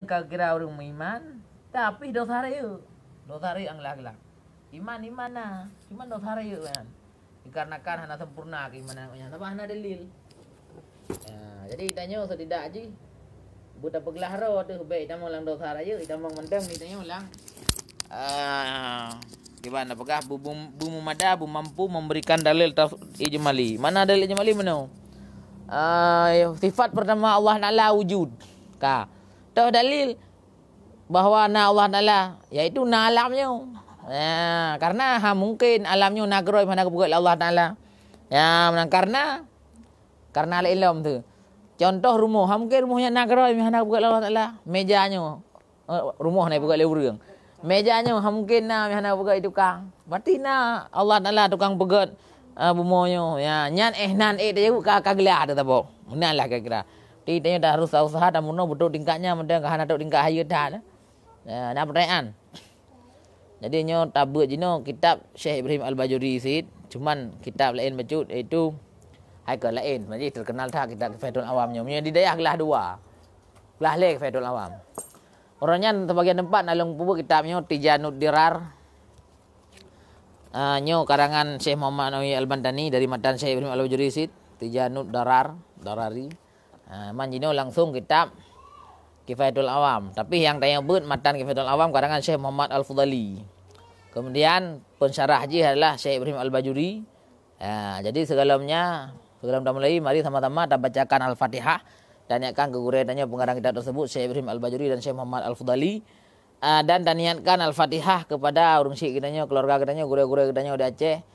kira orang iman tapi dosa raya. Dosa raya ang lak-lak. Iman na. Iman dosa raya kan. Dikarenakan hana sempurna keimanannya. Tapi hana dalil. Jadi tanya setidak aja. Buta pegelahro tu baik kita ulang dosa raya, kita mendeng ni tanya ulang. Gimana apakah bu mada bu mampu memberikan dalil ijmali. Mana dalil ijmali mana? Sifat pertama Allah Taala wujud. Tahu dalil bahawa Allah Taala iaitu na alamnya. Karena mungkin alamnya nagroi mana kebuat Allah Taala. Karena ala ilm tu. Contoh rumah, mungkin rumahnya nagroi mana kebuat Allah Taala. Mejanya rumah ni buat leurang. Mejanya mungkin mana buat tukang. Berarti Allah Taala tukang pegat bumonya. Nyan nan dia kagelah tu tapo. Munalah kira-kira. Tanya dah harus usaha dan muno betul tingkatnya mendang hana tok tingkat haya dah. Nak pertanyaan. Jadi nyo tabut jino kitab Syekh Ibrahim Al-Bajuri Sid, cuman kitab lain bacut iaitu haikal lain. Jadi terkenal dah kitab Fathul Awam nyo. Di daerah kelas 2. Kelas lek Fathul Awam. Orangnya sebagian tempat nalung pubu kitabnya Tijanud Dirar. Nyo karangan Syekh Muhammad Nawawi Al-Bantani dari matan Syekh Ibrahim Al-Bajuri Sid, Tijanud Darari. Manjino langsung kitab Kifayatul Awam. Tapi yang tanya but matan Kifayatul Awam karangan Syekh Muhammad Al-Fudali. Kemudian pensyarah haji adalah Syekh Ibrahim Al-Bajuri. Jadi sebelum kita mulai, mari sama-sama kita bacakan Al-Fatihah. Taniatkan keguridannya pengarang kitab tersebut Syekh Ibrahim Al-Bajuri dan Syekh Muhammad Al-Fudali. Dan taniatkan Al-Fatihah kepada orang syekh kitanya, keluarga kitanya, guru-guru kitanya di Aceh.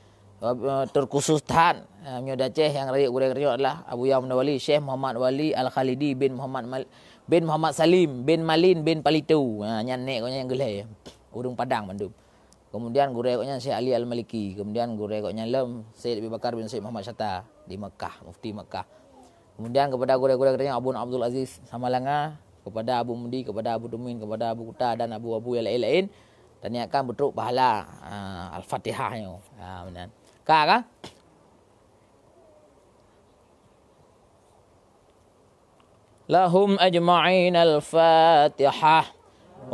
Terkhusus tahan Myo Aceh yang rakyat guru-guru adalah Abu Yaman Wali Syekh Muhammad Wali Al-Khalidi bin Muhammad Salim bin Malin bin Palitu. Nyan nek yang gelai urung Padang Bandung. Kemudian guru-gurunya Syekh Ali Al-Maliki, kemudian guru-gurunya Lem Syed Abi Bakar bin Syed Muhammad Syatta di Mekah, mufti Mekah. Kemudian kepada guru-gurunya Abu Abdul Aziz Samalanga, kepada Abu Mudi, kepada Abu Dumin, kepada Abu Kuta dan Abu yang lain-lain. Dan ini akan betul pahala Al-Fatihahnya. Benar. Kah? Lahum ajma'in al-Fatihah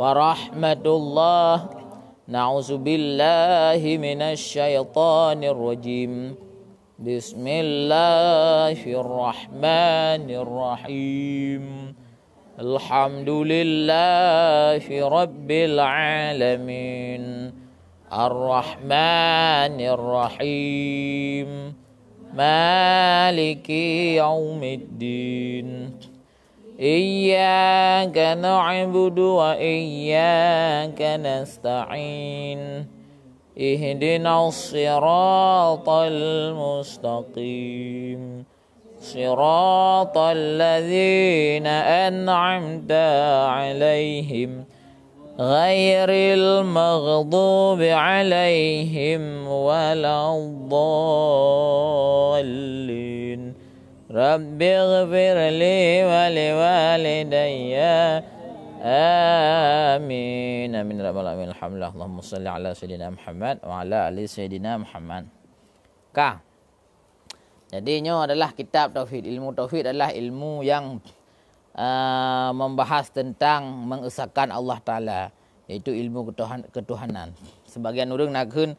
wa rahmatullah. Na'udzubillahi minasyaitonir rajim. Bismillahirrahmanirrahim. Alhamdulillahi rabbil alamin. Ar-Rahmanir Rahim. Maliki yaumiddin. Iyyaka na'budu wa iyyaka nasta'in. Ihdinas siratal mustaqim. Siratal ladzina an'amta 'alaihim ghairil maghdubi 'alaihim waladdallin. Rabbighfir li wa liwalidayya. Amin. Amin rabbal alamin. Alhamdulillah. Allahumma shalli ala sayyidina Muhammad wa ala ali sayyidina Muhammad. Jadi ini adalah kitab tauhid. Ilmu tauhid adalah ilmu yang membahas tentang mengesahkan Allah Taala, iaitu ilmu ketuhanan. Sebagian orang nakun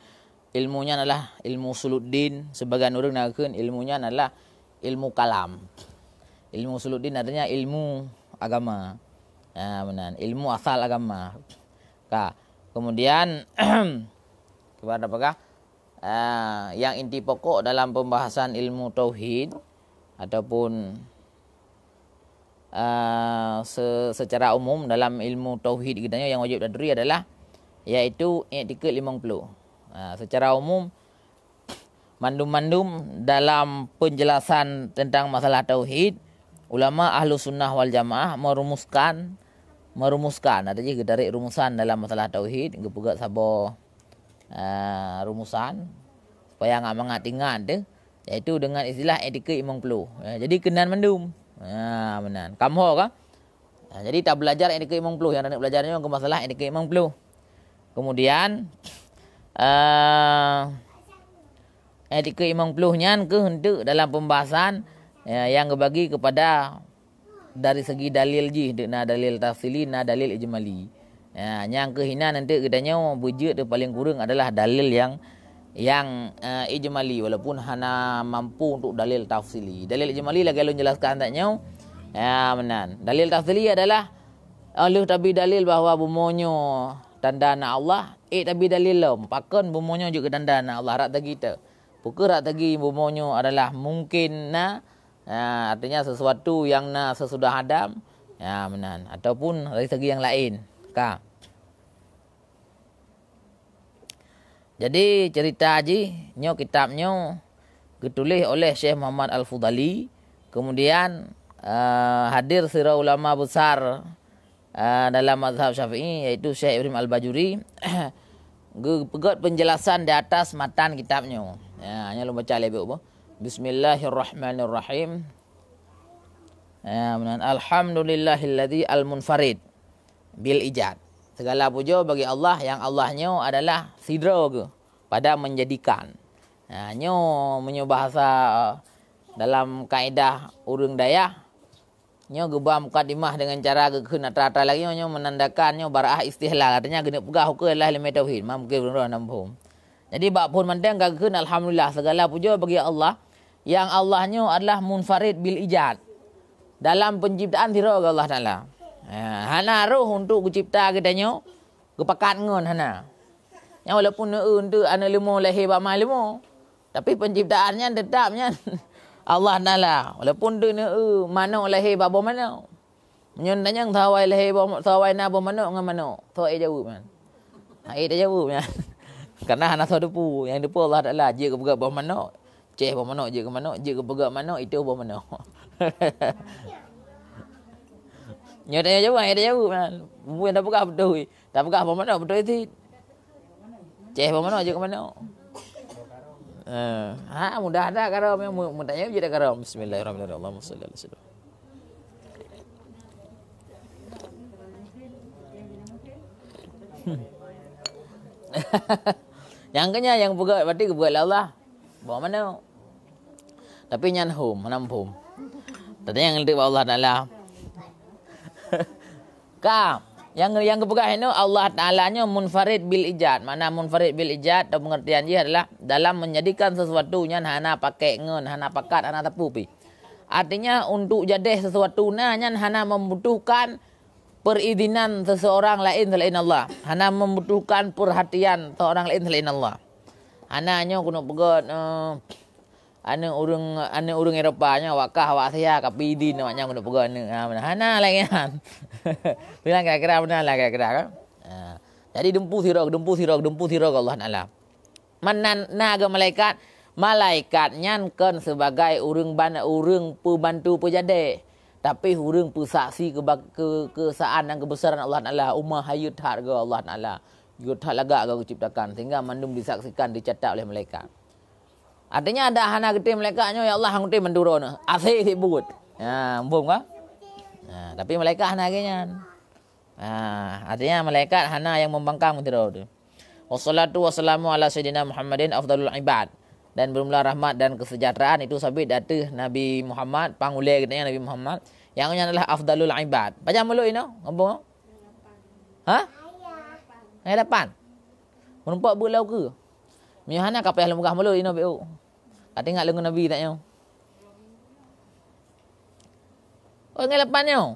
ilmunya adalah ilmu usuluddin, sebagian orang nakun ilmunya adalah ilmu kalam. Ilmu usuluddin artinya ilmu agama. Benar, ilmu asal agama. Kemudian kepada apakah? Yang inti pokok dalam pembahasan ilmu tauhid ataupun secara umum dalam ilmu tauhid kitanya yang wajib daduri adalah iaitu i'tikad 50. Secara umum mandum-mandum dalam penjelasan tentang masalah tauhid, ulama ahlu sunnah wal jamaah merumuskan ada je tarik rumusan dalam masalah tauhid, gepegat sabo rumusan supaya ingat tu, iaitu dengan istilah i'tikad 50. Jadi kenan mandum. Benar. Kamu kah? Jadi tak belajar i'tikad 50, yang nak belajarnya ke masalah i'tikad 50. Kemudian i'tikad 50 nya ke hendak dalam pembahasan yang dibagi kepada dari segi dalil ji, na dalil tafsili, na dalil ijmali. Ya, yang kehina nanti katanya wujud tu paling kurang adalah dalil yang ijmali, walaupun hana mampu untuk dalil tafsili. Dalil ijmali lagi lu jelaskan taknya. Ya, menan. Dalil tafsili adalah alih tabi dalil bahawa bumonyo tanda na Allah, tabi dalil lom. Pakon bumonyo juga tanda na Allah rak tagi kita. Pukul rak tagi bumonyo adalah mungkin na, artinya sesuatu yang na sesudah Adam. Ya, menan. Ataupun dari segi yang lain. Ka. Jadi cerita haji nyo kitabnya ditulis oleh Syekh Muhammad Al-Fudali. Kemudian hadir sira ulama besar dalam mazhab Syafi'i yaitu Syekh Ibrahim Al-Bajuri. Pegat penjelasan di atas matan kitabnya. Ya, hanya lu baca lebih apa? Bismillahirrahmanirrahim. Ya, alhamdulillahilladzi al-munfarid bil ijad. Segala puja bagi Allah yang Allahnya adalah sidra pada menjadikan. Nyo menyo bahasa dalam kaedah urang Dayak. Nyo gebah mukadimah dengan cara gekeun rata lagi nyo menandakan nyo baraah istihlal. Artinya gena pegah hukum adalah lima tauhid. Mungkin urang nampum. Jadi bab pun mendeng gekeun alhamdulillah segala puja bagi Allah yang Allahnya adalah munfarid bil ijad. Dalam penciptaan dira Allah Taala. Hana roh untuk cipta katanya kepakat ngon hana. Yang walaupun untuk ana lemo lahir ba malemo, tapi penciptaannya tetapnya Allah Taala. Walaupun tu mana lahir ba mana. Nyon tanya thawai lahir ba thawai na ba mana ngan mana. Thawai jawab man. Ai dah jawab man. Karena hana tahu depu, yang depu Allah Taala je ke bergerak ba mana. Ceh ba mana je ke mana, je ke bergerak mana itu ba mana. Nyo tanya jawab, ai dah jawab man. Bukan dah pegah betul. Tak pegah ba mana betul itu. Ceh ba mana je ke mana. Mudah ada karam yang mau tanya je dah karam. Bismillahirrahmanirrahim. Allahumma shalli ala sayyidina. Yang kenya yang buat berarti buat Allah. Bawa mana? Tapi nyan hum, menampum. Tadi yang ngerti Allah Taala. Ka, yang kepegah itu Allah Ta'ala-nya munfarid bil ijad. Mana munfarid bil ijad atau pengertian dia adalah dalam menjadikan sesuatu yang hana pakai ngen, hana pakat, hana tepu pi. Artinya untuk jadi sesuatu nanya hana membutuhkan perizinan seseorang lain selain Allah. Hana membutuhkan perhatian seorang lain selain Allah. Hana nya kuno pegat ane urang Eropanya wakah wak saya kapidin namanya kuno pegat ne. Hana lagi kan. Bilang kira-kira benar lah kira-kira kan. Jadi dempu sirok Allah Taala. Manan naga malaikat nyankan sebagai urang pembantu pejade. Tapi urang pesaksi kesaan dan kebesaran Allah Taala. Ummah hayut harga Allah Taala. Yut halaga agak ciptakan sehingga mandum disaksikan dicatat oleh malaikat. Artinya ada hana gede malaikatnya ya Allah hang gede mendurona. Asih disebut. Ya, umpum ka? Tapi malaikat hana genyan. Artinya malaikat hana yang membangkang mentira tu. Wassalatu wassalamu ala sayyidina Muhammadin afdalul ibad. Dan bermula rahmat dan kesejahteraan itu sabit datih Nabi Muhammad, pangulai katanya Nabi Muhammad yang adalah afdalul ibad. Baca mulut ini, ngomong. Ha? Ayat 8. Menumpak bulau ke? Mihana kapal yang lemugah mulut ini BO. Kata ingat lengan Nabi taknya. Oh, ingat 8-nya.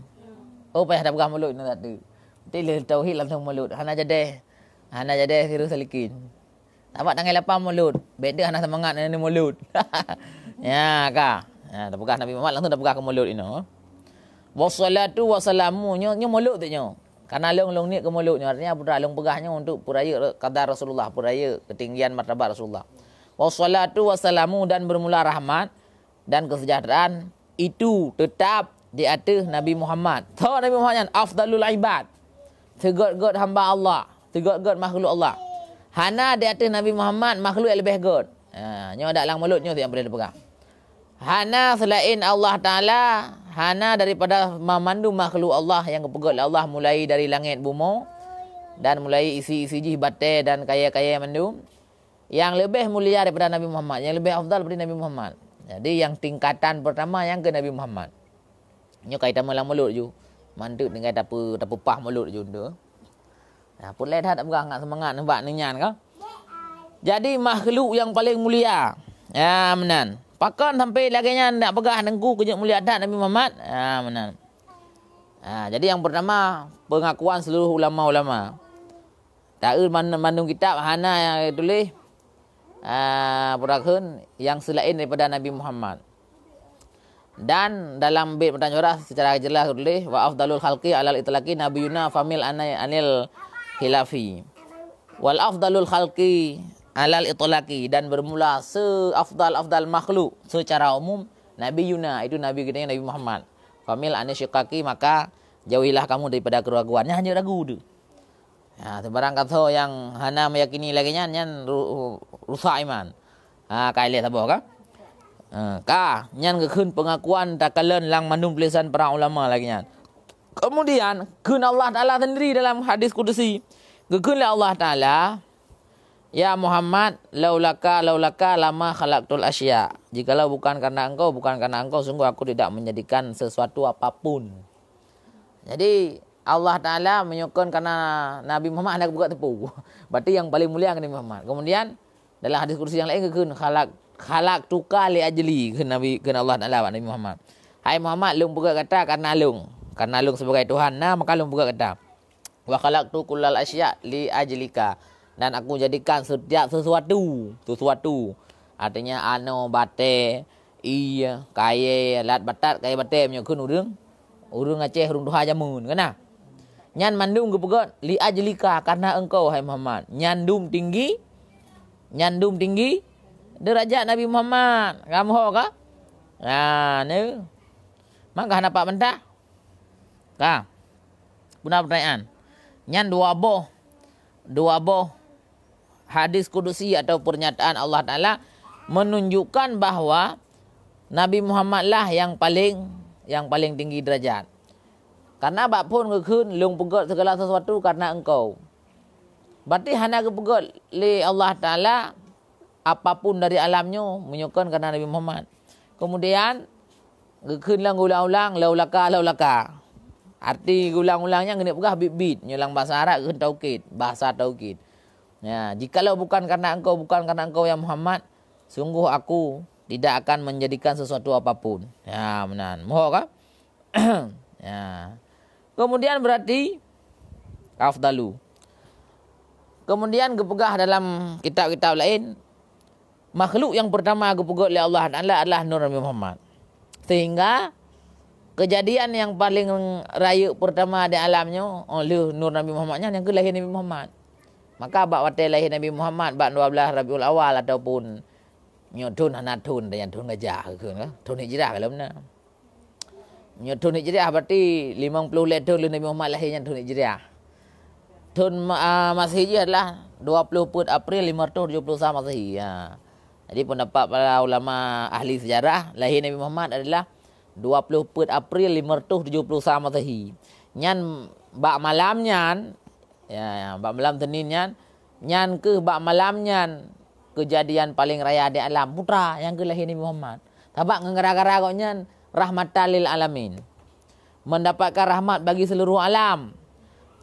Oh, payah dah pegang mulut ni tadi. Tidak tauhid langsung mulut. Hana jadi virus salikin. Dapat tangan 8 mulut. Beda hana semangat ni mulut. Ya, ka. Ya, dah pegang Nabi Muhammad langsung dah pegang ke mulut ini. Wassalatu wassalamu nya mulut tu nya. Karena long ni ke mulutnya artinya putra long pegahnya untuk puraya kadar Rasulullah, puraya ketinggian martabat Rasulullah. Wassalatu wassalamu dan bermula rahmat dan kesejahteraan itu tetap di atas Nabi Muhammad. Tahu Nabi Muhammad afdalul ibad. Segod-god hamba Allah, segod-god makhluk Allah. Hana di atas Nabi Muhammad makhluk yang lebih god. Nya ada lang mulutnya tu yang boleh dipegang. Hana selain Allah Ta'ala, hana daripada memandu makhluk Allah yang kepegat Allah mulai dari langit bumi dan mulai isi-isi jih batai dan kaya-kaya mandu yang lebih mulia daripada Nabi Muhammad, yang lebih afdal daripada Nabi Muhammad. Jadi yang tingkatan pertama yang ke Nabi Muhammad. Nyo kaitan malang mulut ju. Mandut dengan tapi pah mulut ju tu. Nah, pun lihat tak berangkat semangat nampak nyan kan. Jadi makhluk yang paling mulia. Ya, menan. Pakan sampai lagi nya nak pegah dengku kejut mulia adat Nabi Muhammad. Ya, menan. Jadi yang pertama pengakuan seluruh ulama-ulama. Tahu mandung kitab hana yang tulis purakeun yang selain daripada Nabi Muhammad. Dan dalam bait pertanyaan secara jelas tulis wa afdalul khalqi alal itlaqi nabiyuna famil anil khilafi. Wal afdalul khalqi alal itlaqi, dan bermula seafdal makhluk secara umum Nabi Yuna, itu Nabi kita Nabi Muhammad. Famil anil syiqaqi, maka jauhilah kamu daripada keraguannya, hanya ragu tu. Sebarang kata yang hana meyakini lagi nyan rusak iman. Kailah sabah ka? Nyan keun pengakuan takalan lang mandung tulisan para ulama lagi nyan. Kemudian keun Allah Taala sendiri dalam hadis kudusi. Keunlah Allah Taala, ya Muhammad, laulaka lama khalaqtul asya. Jikalau bukan karena engkau, sungguh aku tidak menjadikan sesuatu apapun. Jadi Allah Ta'ala menyokong karena Nabi Muhammad hendak buka tepu. Berarti yang paling mulia Nabi Muhammad. Kemudian dalam hadis kursi yang lain keun khalaq tuka li ajli keun Allah Ta'ala Nabi Muhammad. Hai Muhammad, lung buka kata karena lung sebagai Tuhan, maka lung buka kata. Wa khalaqtu kullal asya li ajlika, dan aku jadikan setiap sesuatu. Artinya ano bate iya kaya lat batat kaya bate menyokun urang Aceh urang Doha Jamun kana. Nyan mandum gepegot li ajlika, karena engkau hai Muhammad. Nyandum tinggi derajat Nabi Muhammad. Kamu ho ka? Ni. Maka nampak mentah. Ka. Benar pertanyaan. Nyan dua boh hadis kudusi atau pernyataan Allah Ta'ala menunjukkan bahwa Nabi Muhammad lah yang paling tinggi derajat. Karena bak pun keun lung pegot segala sesuatu karena engkau. Berarti hanya kepegot li Allah Ta'ala apapun dari alamnya menyukan karena Nabi Muhammad. Kemudian keun lang ulang-ulang laulaka. Arti ulang-ulangnya ngene pegah bit-bit nyulang bahasa Arab keun bahasa taukid. Ya, jikalau bukan karena engkau ya Muhammad, sungguh aku tidak akan menjadikan sesuatu apapun. Ya, benar. Moho kah? Ya. Kemudian berarti afdalu. Kemudian gepegah dalam kitab-kitab lain, makhluk yang pertama gepegah oleh Allah adalah Nur Nabi Muhammad. Sehingga kejadian yang paling raya pertama di alamnya oleh Nur Nabi Muhammadnya yang ke lahir Nabi Muhammad. Maka bak watai lahir Nabi Muhammad bak 12 Rabiul Awal ataupun nyotun hanatun dan tun gajah ke kan. Tun hijrah kalau benar. Nyotun hijrah berarti 50 tahun Nabi Muhammad lahirnya tun hijrah. Tun Masehi adalah 20 April 571 Masehi. Jadi pendapat para ulama ahli sejarah lahir Nabi Muhammad adalah 20 April 571 Masehi. Nyan bak malam nyan bak malam Senin nyan ke bak malam nyan kejadian paling raya di alam putra yang ke lahir Nabi Muhammad. Tabak ngera-ngera kok nyan rahmatan lil alamin. Mendapatkan rahmat bagi seluruh alam.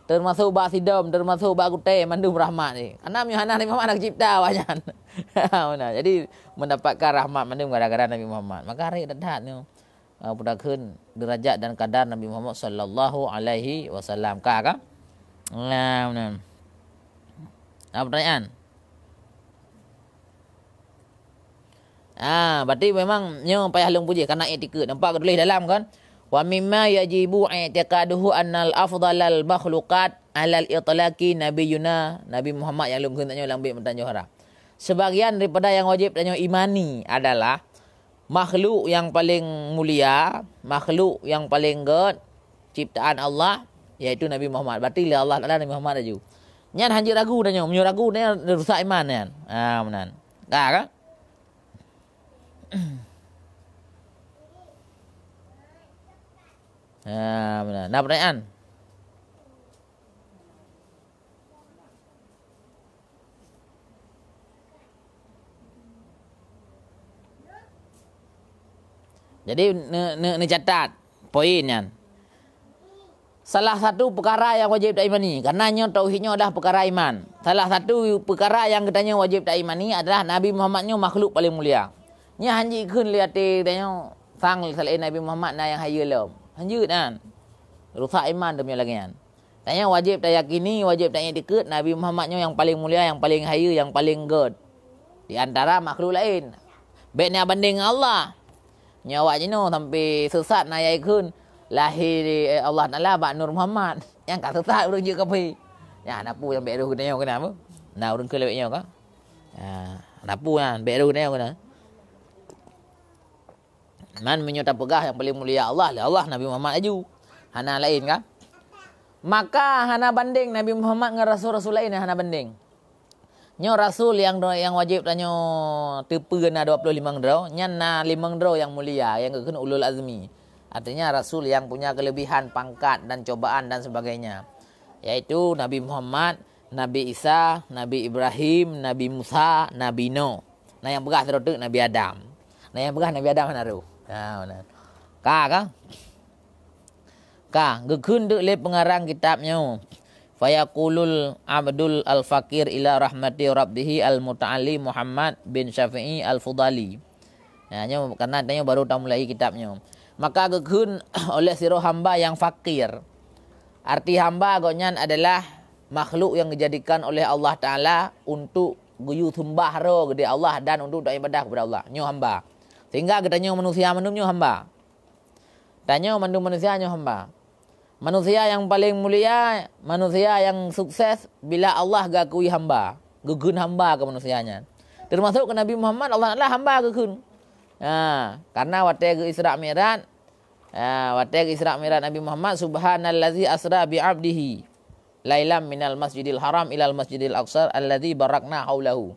Termasuk bak sidom, termasuk bak kuteh mandum rahmat ni. Karena Yohanes Nabi Muhammad nak cipta wajan. Jadi mendapatkan rahmat mandum gara-gara Nabi Muhammad. Maka hari dadat ni pudakkeun derajat dan kadar Nabi Muhammad sallallahu alaihi wasallam. Ka? Nah, benar. Pertanyaan? Berarti memang nyo payah long puji karena etika. Nampak ke tulis dalam kan? Wa mimma yajibu i'tiqaduhu annal afdalal makhluqat alal itlaqi nabiyuna Nabi Muhammad yang lum tanya lang bertanya hara. Sebagian daripada yang wajib tanya imani adalah makhluk yang paling mulia, makhluk yang paling god ciptaan Allah yaitu Nabi Muhammad. Berarti Allah Taala Nabi Muhammad aju. Nyan hanjir ragu tanya, menyo ragu ni rusak iman kan. Benar. Kan? Benar. Nah, pertanyaan. Jadi ni catat. poinnya. Salah satu perkara yang wajib tak imani. Karenanya tauhidnya adalah perkara iman. Salah satu perkara yang katanya wajib tak imani adalah Nabi Muhammadnya makhluk paling mulia. Nya hanji kun lihat tanya sang selain Nabi Muhammad na yang haya lom. Hanji kan. Rusak iman demi lagi kan. Tanya wajib tak yakini, wajib tak ikut Nabi Muhammadnya yang paling mulia, yang paling haya, yang paling good. Di antara makhluk lain. Baiknya banding Allah. Nyawa jino sampai sesat na yakun. Lahir Allah Ta'ala bak Nur Muhammad. Yang kat sesat orang je kapi. Ya, napu yang beru kena yang kenapa? Nah, orang ke lebihnya kah? Ya, napu kan beru kena yang kena. Man menyuta pegah yang paling mulia Allah lah Allah Nabi Muhammad aju. Hana lain kan? Maka hana banding Nabi Muhammad dengan rasul-rasul lain hana banding. Nyo rasul yang wajib tanya tepe na 25 draw, nyan na 5 draw yang mulia yang kena ulul azmi. Artinya rasul yang punya kelebihan pangkat dan cobaan dan sebagainya. Yaitu Nabi Muhammad, Nabi Isa, Nabi Ibrahim, Nabi Musa, Nabi Nuh. Nah yang pegah terus Nabi Adam. Nah yang pegah Nabi Adam mana tu? Ha benar. Ka gekun dek le pengarang kitabnya. Fayaqulul Abdul Al-Fakir ila rahmati Rabbihi Al-Muta'ali Muhammad bin Syafi'i Al-Fudali. Nah nyo karena tanya baru tak mulai kitabnya. Maka gekun oleh siro hamba yang fakir. Arti hamba gonyan adalah makhluk yang dijadikan oleh Allah Ta'ala untuk guyu sembah ro gede Allah dan untuk ibadah kepada Allah. Nyo hamba. Sehingga kita nyo manusia menumnyo hamba. Tanya mandu manusia nyo hamba. Manusia yang paling mulia, manusia yang sukses bila Allah gakui hamba. Gekun hamba ke manusianya. Termasuk ke Nabi Muhammad Allah Ta'ala hamba gekun. Karena waktu Isra Mi'raj, waktu Isra Mi'raj Nabi Muhammad subhanallazi asra bi 'abdihi lailam minal masjidil haram ilal masjidil aqsa allazi barakna haulahu.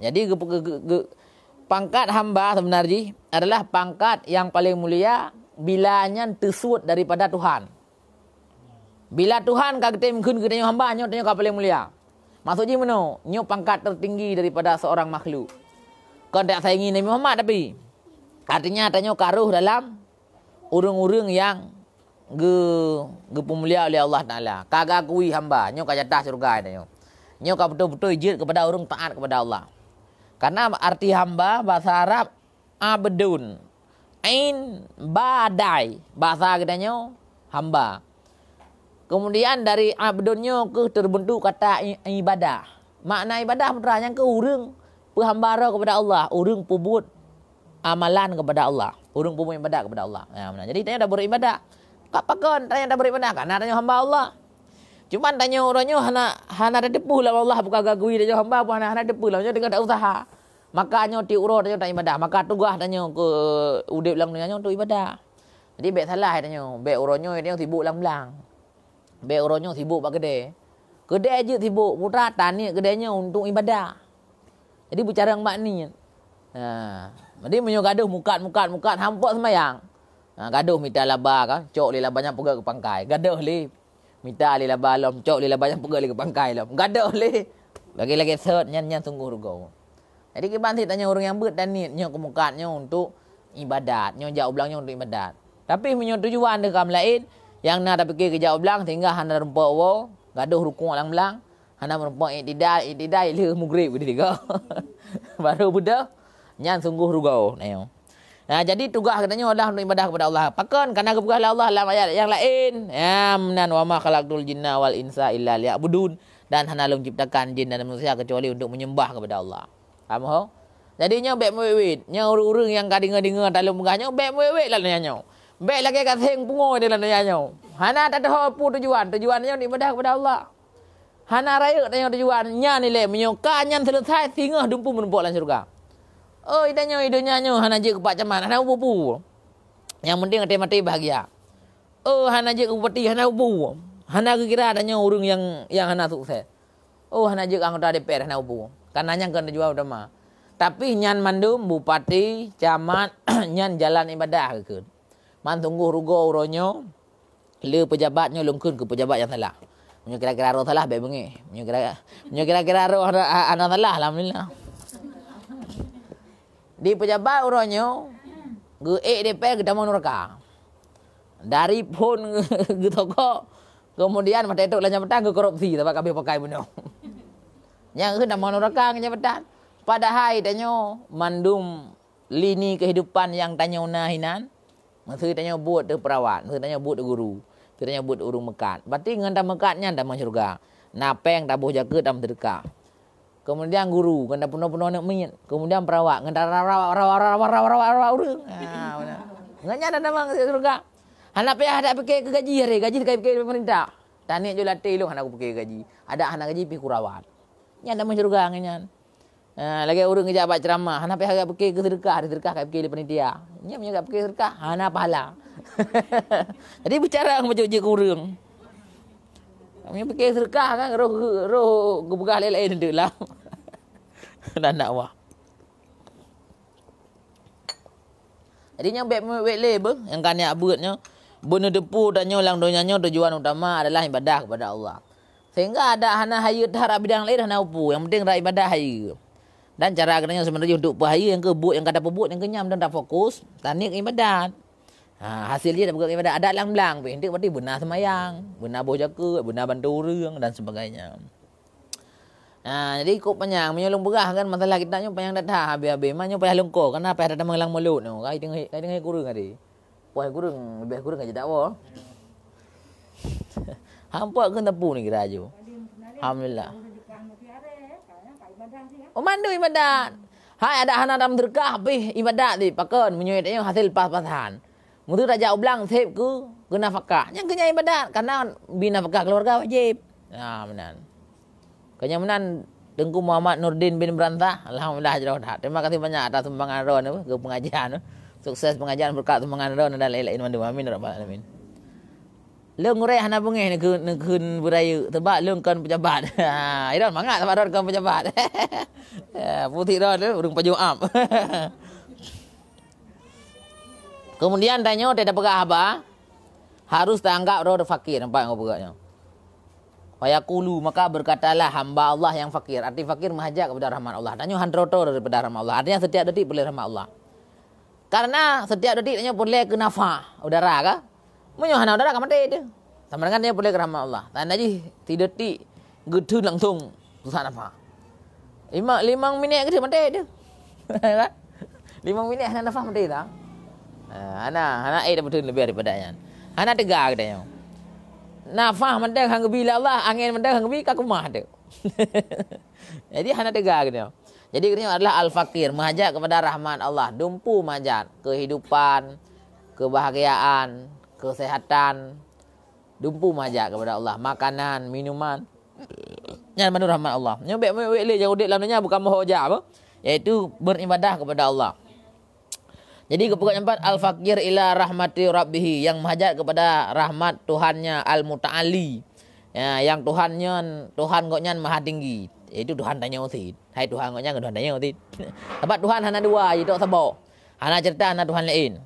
Jadi pangkat hamba sebenarnya adalah pangkat yang paling mulia bilanya tersud daripada Tuhan. Bila Tuhan kagak mungkin kita hamba nyo tanya paling mulia. Maksudnya mana? Nyo pangkat tertinggi daripada seorang makhluk. Kau tak sayangi Nabi Muhammad tapi artinya tanya karuh dalam urung-urung yang pemulia oleh Allah Ta'ala. Kagak akui hamba. Nyo kajatah surga tanya. Nyo kau betul-betul ijid kepada urung taat kepada Allah. Karena arti hamba bahasa Arab abdun. Ain badai. Bahasa katanya hamba. Kemudian dari abdunnya ke terbentuk kata ibadah. Makna ibadah putranya ke urung penghambara kepada Allah, urung pubut amalan kepada Allah, urung pubut ibadah kepada Allah. Ya, benar. Jadi tanya dah beribadah. Kapan tanya dah beribadah? Karena tanya hamba Allah. Cuman tanya orangnya hana ada depu lah Allah bukan gagui tanya hamba pun hana depu lah dengan tak usaha. Makanya ti uro tanya tak ibadah. Maka tugas tanya ke udip lang tanya untuk ibadah. Jadi baik salah tanya, baik orangnya dia sibuk lang-lang. Baik orangnya sibuk pak kedai. Kedai aja sibuk, putra tani kedainya untuk ibadah. Jadi bicara yang makni. Jadi menyo gaduh mukat hampuk sembayang. Gaduh minta laba kan, cok li labanya pegak ke pangkai. Gaduh li minta li laba lom, cok li labanya pegak li ke pangkai lom. Gaduh li. Lagi-lagi set nyan sungguh rugo. Jadi kita tanya orang yang ber dan nyo ke mukatnya untuk ibadat, nyo jauh belangnya untuk ibadat. Tapi menyo tujuan dekam lain yang nak tak fikir ke jauh belang sehingga hana rempok wo, gaduh rukuk lang-lang. Hana merempak itidal le mugrib gitu juga. Baru budak nyan sungguh rugau. Nah, jadi tugas katanya adalah untuk ibadah kepada Allah. Pakon karena kebukalah Allah dalam ayat yang lain. Ya, menan wa ma khalaqtul jinna wal insa illa liya'budun, dan hana lum ciptakan jin dan manusia kecuali untuk menyembah kepada Allah. Faham ho? Jadi nyo bek muwit, nyo urung yang kadinga-dinga dalam mengahnya bek muwit lah nyo. Bek lagi kat heng pungo dia lah nyo. Hana tak ada apa tujuannya untuk ibadah kepada Allah. Hana raya tanya tujuannya nilai menyoka nyan selesai singgah dumpu menumpuk dalam surga. Oh idanya nyo hana je kepak caman hana upu. Yang penting mati bahagia. Oh hana je upati hana upu. Hana kira tanya urung yang hana sukses. Oh hana je anggota DPR hana upu. Karena nyan kan jual utama. Tapi nyan mandum bupati camat nyan jalan ibadah ke. Man tunggu rugo uronyo le pejabatnya lungkun ke pejabat yang salah. Menyo kira-kira roh salah bae bengi. Menyo kira-kira roh ana salah alhamdulillah. Di pejabat uronyo ge DPR kita mau neraka. Dari pun ke toko. Kemudian mata itu lah nyampetan ke korupsi tapi kabeh pakai beno. Yang hendak monorakang nyampetan. Padahal tanyo mandum lini kehidupan yang tanyo nahinan. Maksud tanyo buat tu perawat, maksud tanyo buat tu guru, maksud tanyo buat urung mekat. Berarti ngan mekatnya dah masuk surga. Napeng tabuh jaga dalam sedekah. Kemudian guru, kena penuh-penuh nak minyak. Kemudian perawat, kena rawat urang. Nganya dah nama surga. Anak payah ada fikir ke gaji hari, gaji dekat fikir pemerintah. Tani je latih lu anak aku fikir gaji. Ada anak gaji pi kurawat. Nya dah masuk surga nganyan. Lagi urang kerja buat ceramah, anak payah agak fikir ke sedekah kat fikir panitia. Nya punya agak fikir sedekah, anak pahala. Jadi bicara macam je ke urang. Kami fikir sedekah kan roh gebegah lain-lain dak lah. Dan dakwah. Jadi yang baik label yang kan nak buatnya benda depu dan nyolang donyanya tujuan utama adalah ibadah kepada Allah. Sehingga ada hana hayu harap bidang lain hana upu, yang penting dah ibadah hayu. Dan cara kenanya sebenarnya untuk pahayu yang kebut yang kada pebut yang kenyam dan tak fokus, tanik ibadat. Hasilnya dah bukan ibadat adat lang-lang, penting berarti benar semayang, benar bojaga, benar bantu orang dan sebagainya. Jadi ikut panjang menyolong berah kan masalah kita nyo panjang dah habis-habis manyo payah lengko kenapa payah datang mengelang mulut no kai tengah kurang tadi. Puai kurang lebih kurang aja dakwa. Hampa ke tepu ni kira aju. Alhamdulillah. Mandu ibadat. Hai ada hana dalam derkah habis ibadat di pakon menyuit hasil pas-pasan. Mutu raja ublang sep ke nafkah. Yang kenya ibadat karena bina nafkah keluarga wajib. Benar. Kenyamanan Tengku Muhammad Nurdin bin Berantah. Alhamdulillah jadah. Terima kasih banyak atas sumbangan Ron ke pengajian. Sukses pengajian berkat sumbangan Ron dan lain-lain mandu amin rabbal alamin. Leung urek hana bengeh nekeun budaya tebak leung kan pejabat. Iron mangat sebab Ron kan pejabat. Putih Ron urang paju am. Kemudian tanya tidak pegah apa? Harus tanggap Ron fakir nampak ngau pegaknya. Fayaqulu maka berkatalah hamba Allah yang fakir. Arti fakir menghajak kepada rahmat Allah. Tanya handroto daripada rahmat Allah. Artinya setiap detik boleh rahmat Allah. Karena setiap detik tanya boleh ke nafas udara kah? Menyo hana udara kan mati dia. Sama dengan dia boleh ke rahmat Allah. Tanda ji 3 detik gedhe langsung susah nafas. 5 minit gedhe mati dia. Kan? 5 minit hana nafas mati tak? Hana dah betul lebih daripadanya. Hana tegak katanya. Nafas mendeng hang bila Allah, angin mendeng hang bi ka kumah tu. Jadi hana tegak dia. Jadi katanya adalah al-fakir, mengajak kepada rahmat Allah, dumpu majat kehidupan, kebahagiaan, kesehatan, dumpu majat kepada Allah, makanan, minuman. Yang menurut rahmat Allah. Nyobek le jauh dik lamanya bukan mahoja apa? Iaitu beribadah kepada Allah. Jadi kepukat yang 4 al-fakir ila rahmati rabbih, yang menghajat kepada rahmat Tuhannya al-muta'ali. Ya, yang Tuhan goknya maha tinggi. Itu Tuhan tanya utit. Hai Tuhan goknya Tuhan tanya utit. Sebab Tuhan hana dua, itu sabok. Hana cerita hana Tuhan lain.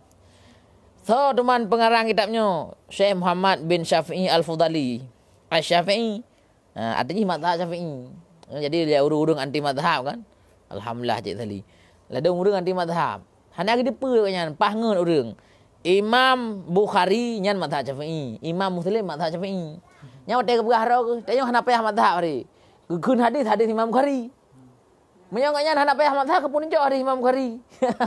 So, teman pengarang kitabnya Syekh Muhammad bin Syafi'i Al-Fudali. Al-Syafi'i artinya mazhab Syafi'i. Jadi dia urung anti mazhab kan. Alhamdulillah cik tali. Ladung urung anti mazhab. Hana ke depa nyan pahngeun urang. Imam Bukhari nyan mazhab Syafi'i, Imam Muslim mazhab Syafi'i. Nya wate ke begah ro, tanya hana payah mazhab hari. Geun hadis Imam Bukhari. Menyang nyan hana payah mazhab ke pun hadis Imam Bukhari.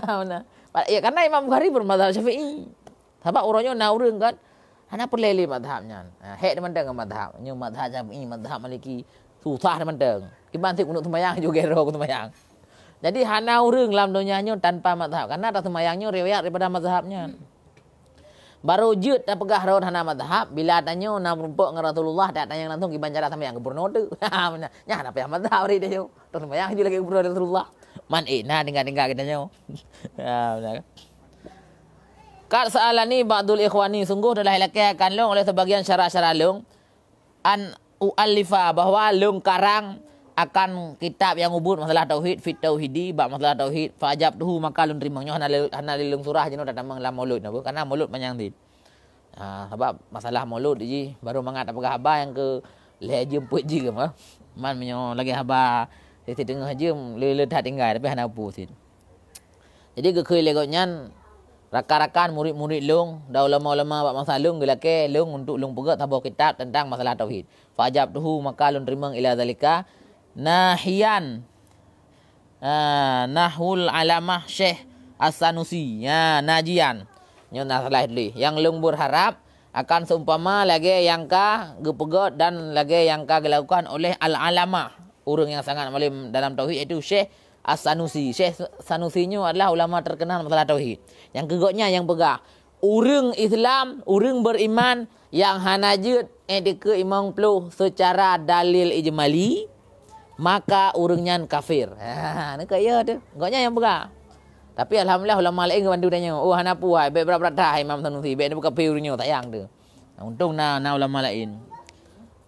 Mana? Ya karena Imam Bukhari bermazhab Syafi'i. Sebab urangnya na urang kan hana perlele mazhab nyan. Hek de mandang mazhab, nya mazhab Syafi'i, mazhab Maliki susah de mandang. Kiban sik untuk sembahyang juga ro ku sembahyang. Jadi hana urang dalam dunianya tanpa mazhab. Karena atas semayangnya riwayat daripada mazhabnya. Baru jut tak pegah raut hana mazhab. Bila tanya nak merumpuk dengan Rasulullah, tak tanya langsung iban cara semayang ke Purno tu. Ya hana payah mazhab hari dia. Terus semayang je lagi ke Purno Rasulullah. Man nah tinggal-tinggal kita nyo. Benar. Kat sa'alani ba'dul ikhwani, sungguh telah dilakukan long oleh sebagian syarah-syarah long an u'allifa, bahwa long karang akan kitab yang ubud masalah tauhid fit tauhidi bab masalah tauhid fa ajabtuhu maka lun rimangnya hana lilung surah jenuh datang dalam maulud napa karena maulud panjang dit. Sebab masalah maulud ji baru mangat apa haba yang ke le jemput ji ke mah man menyo lagi haba sisi tengah je le dah tinggal tapi hana upu sit. Jadi ke koi legotnyan rakan-rakan murid-murid long da ulama-ulama bab masalah long gelake long untuk long pegat tabuh kitab tentang masalah tauhid. Fajabtuhu maka long terima ila zalika nahian nahul alamah Syekh As-Sanusi ya najian nyo nasalah dulu yang long berharap akan seumpama lagi yang ka gepegat dan lagi yang ka dilakukan oleh al-alamah orang yang sangat malim dalam tauhid itu Syekh As-Sanusi. Syekh Sanusi-nyo adalah ulama terkenal masalah tauhid. Yang kegotnya yang pegah. Orang Islam, orang beriman yang hanajut edeke imam pluh secara dalil ijmali, maka orangnya kafir. Ni kaya tu. Gotnya yang pegah. Tapi alhamdulillah ulama lain bantu tanya. Oh hana puai, baik berapa dah Imam Sanusi, baik dia bukan kafirnya tak yang tu. Untung na ulama lain.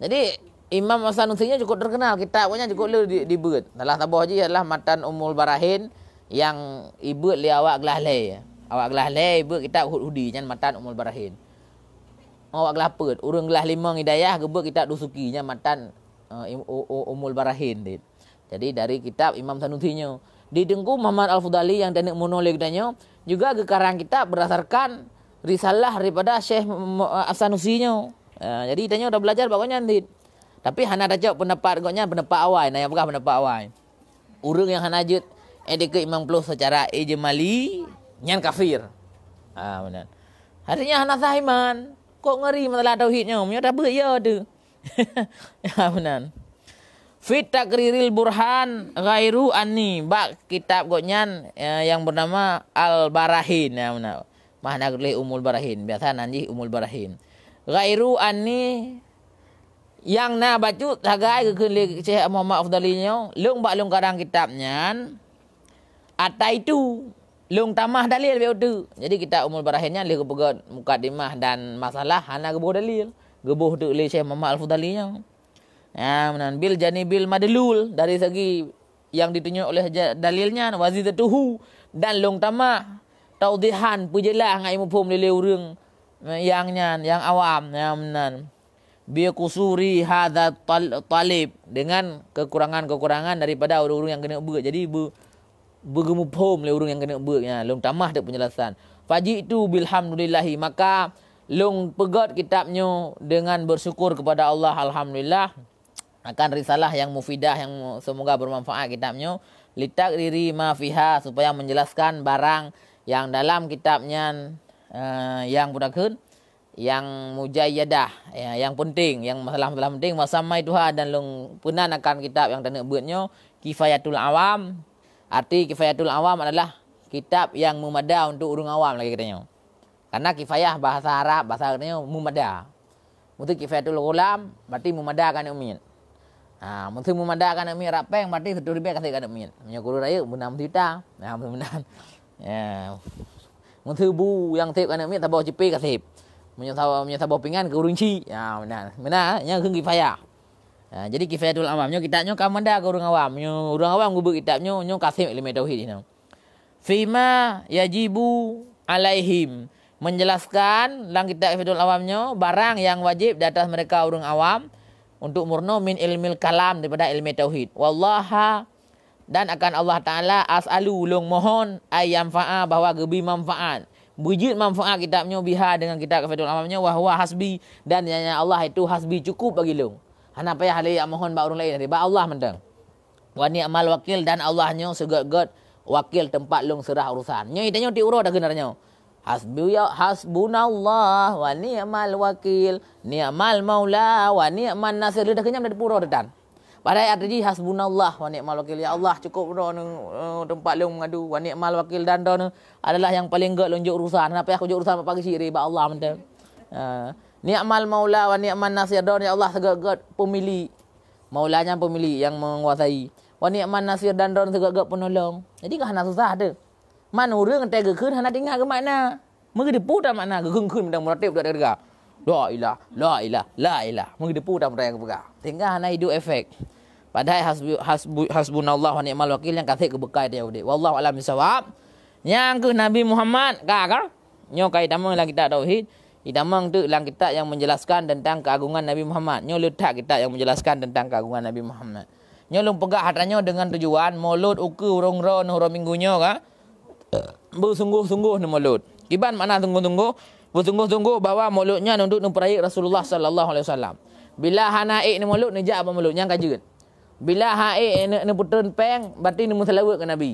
Jadi Imam As-Sanusinya cukup terkenal, kitabnya cukup le dibuat. Dalam tabah haji adalah Matan Ummul Barahin yang ibuat li awak gelah le. Awak gelah le ibuat kitab Hud-Hudi nya Matan Ummul Barahin. Awak gelah pet, urang gelah 5 hidayah gebuat kitab Dusuki nya Matan Ummul Barahin dit. Jadi dari kitab Imam Sanusinya. Di Dengku Muhammad Al-Fudali yang tenek monoleg danyo juga gekarang kitab berdasarkan risalah daripada Syekh As-Sanusinya. Jadi tanya udah belajar pokoknya dit. Tapi hana ada pendapat goknya pendapat awal. Nah yang bukan pendapat awal. Urang yang hanajut edeke imam pluh secara ijmali nyan kafir. Benar. Harinya hana sahiman. Kok ngeri masalah tauhidnya. Punya dah ya tu. Ya benar. Fit takriril burhan ghairu anni. Bak kitab goknya yang bernama Al-Barahin. Ya benar. Mahna gelih Umul Barahin. Biasa nanti Umul Barahin. Ghairu anni yang na baca sagai ke Syekh Muhammad Afdalinya long bak long karang kitabnya atai itu long tamah dalil be tu. Jadi kita Umul Barahinnya le kepegat mukadimah dan masalah hana gebuh dalil gebuh tu le Syekh Muhammad Al-Fudalinya. Ya menan bil janibil madlul dari segi yang ditunjuk oleh dalilnya wazidatuhu dan long tamah taudihan pujelah ngai mufhum le urang yang awam ya menan bi kusuri hadza talib dengan kekurangan-kekurangan daripada orang-orang yang kena buat. Jadi bergemupom le orang yang kena buat ya long tamah dak penjelasan. Faji itu bilhamdulillahi maka long pegat kitabnya dengan bersyukur kepada Allah alhamdulillah akan risalah yang mufidah yang semoga bermanfaat kitabnya litakriri ma fiha supaya menjelaskan barang yang dalam kitabnya yang budakeun yang mujayyadah ya, yang penting yang masalah-masalah penting wasamai Tuhan dan long penan akan kitab yang tanda buatnya Kifayatul Awam. Arti Kifayatul Awam adalah kitab yang memada untuk orang awam lagi katanya. Karena kifayah bahasa Arab bahasa katanya memada. Untuk Kifayatul Ghulam berarti memadakan umat. Untuk memadakan umat rapeng berarti 1,000 kasih kan umat. Punya guru raya benam juta. Nah benar. Ya. Untuk bu yang tip kan umat tabau cepi kasih. Menyatakan pingan ke urunci. Ya benar. Benar nya keung kifayah. Jadi Kifayatul Awamnya kitabnya kamanda ke orang awam. Orang awam gubuk kitabnya nyo kasih ilmu tauhid ini. Fima yajibu alaihim menjelaskan dalam kitab Kifayatul Awamnya barang yang wajib di atas mereka orang awam untuk murno min ilmil kalam daripada ilmu tauhid. Wallaha dan akan Allah Taala as'alu ulung mohon ayam fa'a bahwa gebi manfaat. Bujit manfaat kitabnya biha dengan kitab Kifayatul Awamnya wahwa hasbi dan nyanyi Allah itu hasbi cukup bagi long. Hana payah halih mohon ba orang lain dari ba Allah mentang. Wa ni'mal wakil dan Allahnya segak-gak wakil tempat long serah urusan. Nya itanya diuro dah genarnya. Hasbunallah wa ni'mal wakil, ni'mal maula wa ni'man nasir dah kenyam dah puro detan. Padahal arti hasbunallah wa ni'mal wakil ya Allah cukup ro tempat long mengadu wa ni'mal wakil dan don adalah yang paling gak lonjok urusan. Kenapa aku jok urusan pagi siri ba Allah mentang. Ni'mal maula wa ni'man nasir don ya Allah segak-gak pemilih. Maulanya pemilih yang menguasai. Wa ni'man nasir dan don segak-gak penolong. Jadi kan hana susah tu. Mana orang tega keun hana tinggal ke makna. Mengedi puta makna geung keun mendang meratib dak derga. La ilah, la ilah, la ilah. Mengedi puta mereka pega. Tinggal hana hidup efek. Padahal hasbunallah wa ni'mal wakil yang kasih kebekai dia udik. Wallahu a'lam bissawab. Yang ke Nabi Muhammad kakak. Nyo kai tama lang kita tauhid. Idamang tu lang kita yang menjelaskan tentang keagungan Nabi Muhammad. Nyo letak kita yang menjelaskan tentang keagungan Nabi Muhammad. Nyo lung pegah hatanya dengan tujuan maulud uku urung-ro no minggunya ka. Bersungguh-sungguh ni maulud. Iban makna tunggu-tunggu, bersungguh-sungguh bahawa mulutnya nunduk memperayai Rasulullah sallallahu alaihi wasallam. Bila hanaik ni mulut ni jak apa mulut yang kajut. Bila haik ni putun peng berarti ni selawat ke Nabi.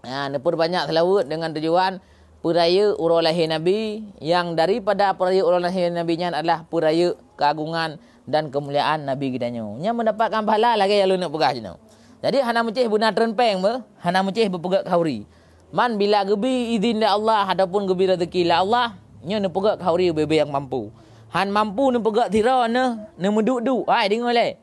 Ni perbanyak selawat dengan tujuan peraya urang lahir Nabi, yang daripada peraya urang lahir Nabi-nya adalah peraya keagungan dan kemuliaan Nabi kita nyo. Nya mendapatkan pahala lagi yang lu nak pegah je. Jadi hana mucih guna trempeng be, hana mucih berpegak kauri. Man bila gebi izin da Allah ataupun gebi rezeki la Allah, nya ne pegak kauri bebe yang mampu. Han mampu ne pegak tira ne meduk-duk. Ai dengar le.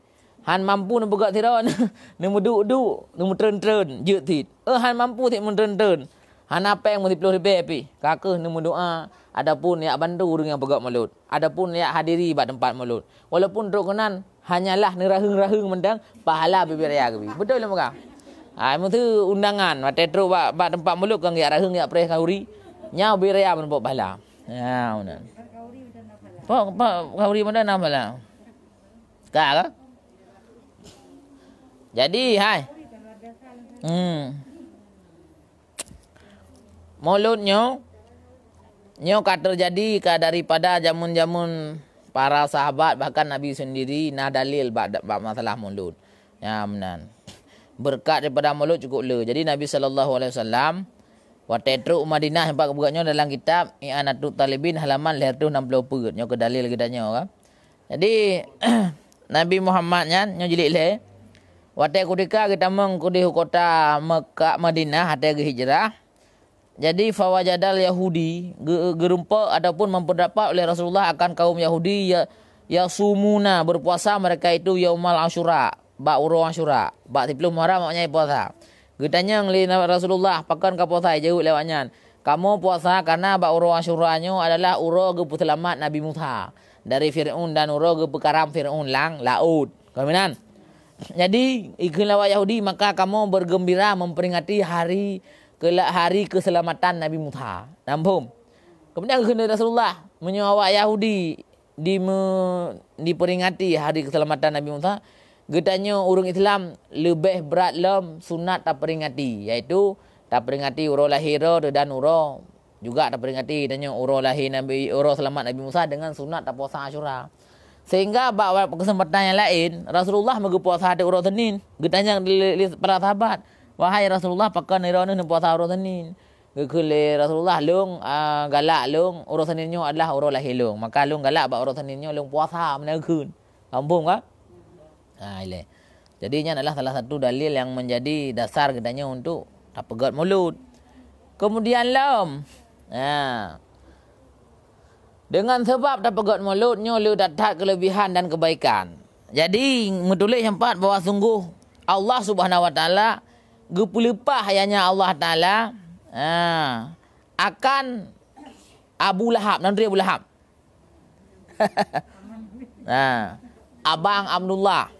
Han mampu ne pegak tira ne meduk-duk, ne tren-tren je tit. Han mampu tik tren-tren. Han apa yang mesti peluk api. Kakak ni doa. Adapun yang bantu dengan pegak mulut. Adapun yang hadiri bak tempat mulut. Walaupun truk kenan hanyalah ni rahung-rahung mendang pahala bibir raya ke. Betul lah muka. Itu undangan. Mata truk bak tempat mulut kan ya rahung ya preh kauri. Nyau bibir raya menempuk pahala. Ya, benar. Pak kauri mana nama pahala? Kak ke? Jadi, hai. Mulutnya nyo terjadi daripada jamun-jamun para sahabat, bahkan Nabi sendiri nah dalil bab masalah mulut. Ya benar. Berkat daripada mulut cukup le. Jadi Nabi sallallahu alaihi wasallam waktu itu Madinah nampak kebukannya dalam kitab I'anatut Talibin halaman 260 nyo ke dalil kitanya kan. Jadi Nabi Muhammadnya nyo jelik le. Waktu ketika kita mengkudi kota Mekah Madinah hati hijrah. Jadi fawajadal Yahudi gerumpa ataupun memperdapat oleh Rasulullah akan kaum Yahudi ya sumuna berpuasa mereka itu yaumal Asyura, bak urang Asyura, bak 10 Muharram maknanya puasa. Getanya ngli Rasulullah pakan ka puasa jauh lewatnya. Kamu puasa karena bak urang Asyuranyo adalah uro ge selamat Nabi Musa dari Firaun dan uro ge pekaram Firaun lang laut. Kaminan. Jadi ikut lawat Yahudi maka kamu bergembira memperingati hari keselamatan Nabi Musa. Nampum. Kemudian kena Rasulullah menyawak Yahudi diperingati hari keselamatan Nabi Musa. Getanya orang Islam lebih berat lem sunat tak peringati, iaitu tak peringati urang lahir dan urang juga tak peringati tanya urang lahir Nabi, urang selamat Nabi Musa dengan sunat tak puasa Asyura. Sehingga bak kesempatan yang lain Rasulullah megu puasa hari urang Senin. Getanya para sahabat, wahai Rasulullah pakai nirana ni puasa urang Senin. Kekele Rasulullah lung galak lung urang Seninnya adalah urang lahir lung. Maka lung galak bak urang Seninnya lung puasa menegun. Kampung kan? Ile. Jadinya adalah salah satu dalil yang menjadi dasar kitanya untuk tak pegat mulut. Kemudian lom. Dengan sebab tak pegat mulutnya lu dapat kelebihan dan kebaikan. Jadi menulis yang empat bahawa sungguh Allah Subhanahu Wa Taala gepulepah hayanya Allah Taala akan Abu Lahab, nanti Abu Lahab. Abang Abdullah.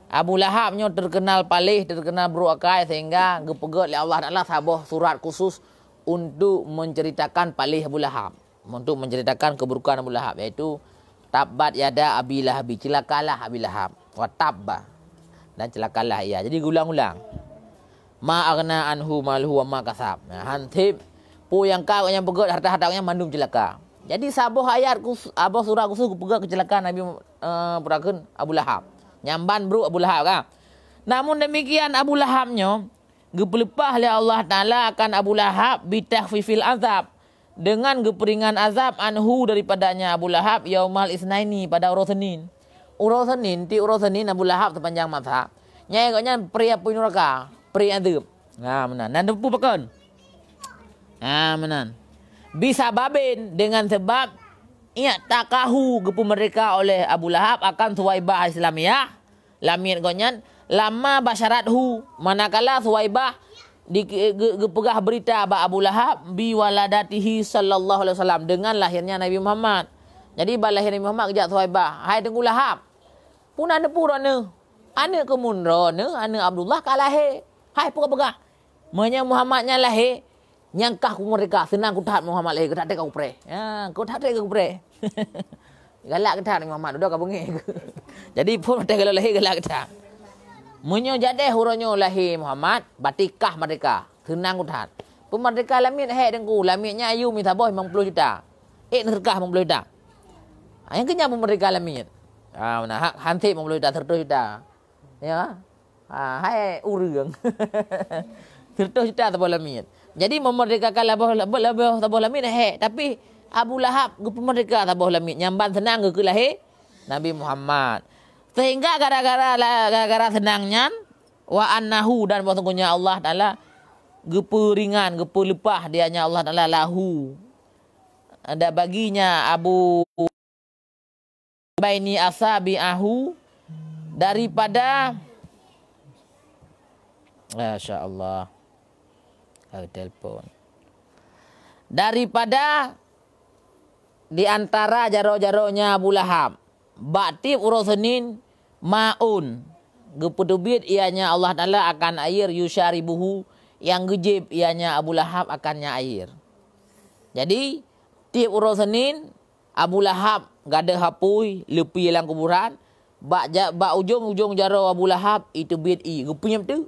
Abu Lahabnya terkenal palih, terkenal beruakai sehingga gepegat oleh Allah Taala sebuah surat khusus untuk menceritakan palih Abu Lahab, untuk menceritakan keburukan Abu Lahab, iaitu tabat yada Abi Lahab, celakalah Abi Lahab, wa tabba, dan celakalah ia. Jadi ulang-ulang. Ma aghna anhu malhu wa ma kasab. Hantib pu yang kau yang pegat harta-hartanya mandum celaka. Jadi sabuh ayat abah surah khusus pegat kecelakaan Nabi perakan Abu Lahab. Nyamban bro Abu Lahab kan. Namun demikian Abu Lahabnya gepelepah oleh Allah Taala akan Abu Lahab bitahfifil azab, dengan geperingan azab anhu daripadanya Abu Lahab yaumal isnaini pada urang Senin. Urang Senin ti urang Senin Abu Lahab sepanjang masa. Nyai katnya pri api neraka, pri azab. Menan. Dan depu pakan. Menan. Bisa babin dengan sebab ia takahu gepu mereka oleh Abu Lahab akan Suwaibah Islamiyah. Lamir gonyan lama basyarathu, manakala Suwaibah gepegah berita Abu Lahab bi waladatihi sallallahu alaihi wasallam, dengan lahirnya Nabi Muhammad. Jadi ba lahir Nabi Muhammad kejak Suwaibah, hai tengku Lahab. Pun anda purana. Anak kemunrana, anak Abdullah kalahir. Hai pegah-pegah. Menya Muhammadnya lahir. Nyangkah ku mereka senang ku tahat Muhammad lahir, ku tahat kau pre. Kau tahat kau pre. Galak ke tahat Muhammad duduk kau bengi. Jadi pun mata kalau lahir galak ke tahat. Menyo jadi huranyo lahir Muhammad, batikah mereka senang ku tahat. Pemerdeka lamit hek dengku. Lamitnya ayu minta boh 50 juta. Nerkah 50 juta. Yang kenyang pemerdeka lamit. Nah, hantik 50 juta, 100 juta. Ya. Hai urang. 100 juta tabah lamit. Jadi memerdekakan labah tabah lamit hek. Tapi Abu Lahab ke pemerdeka tabah lamit. Nyamban senang ke lahir Nabi Muhammad. Sehingga gara-gara senangnya wa annahu dan bahasanya Allah Taala geperingan, gepelepah dianya Allah Taala lahu. Ada baginya Abu baini asabi'ahu daripada Masya-Allah. Telepon. Daripada di antara jaro-jaronya Abu Lahab. Ba'tib urusanin ma'un. Gepedubit ianya Allah Ta'ala akan air yusyaribuhu. Yang gejib ianya Abu Lahab akannya air. Jadi tiap urusanin Abu Lahab gada hapui lepi dalam kuburan. Bak ujung-ujung jaro Abu Lahab itu bit i. Gepunya betul.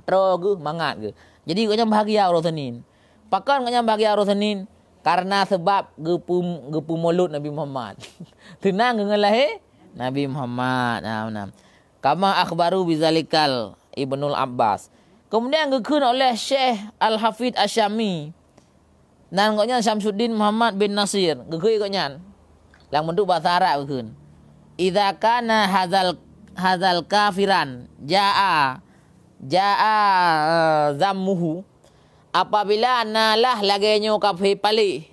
Tero ke mangat ke. Jadi kau bahagia urusanin. Pakan kau bahagia urusanin. Karena sebab gepu mulut Nabi Muhammad. Tenang dengan lahir Nabi Muhammad. Kama akhbaru bizalikal Ibnul Abbas. Kemudian gekun oleh Syekh Al-Hafidh Asyami. Dan koknya Syamsuddin Muhammad bin Nasir. Gekui koknya. Lang bentuk bahasa Arab gekun. Idza kana hazal kafiran jaa zammuhu. Apabila nalah laganya kafir pali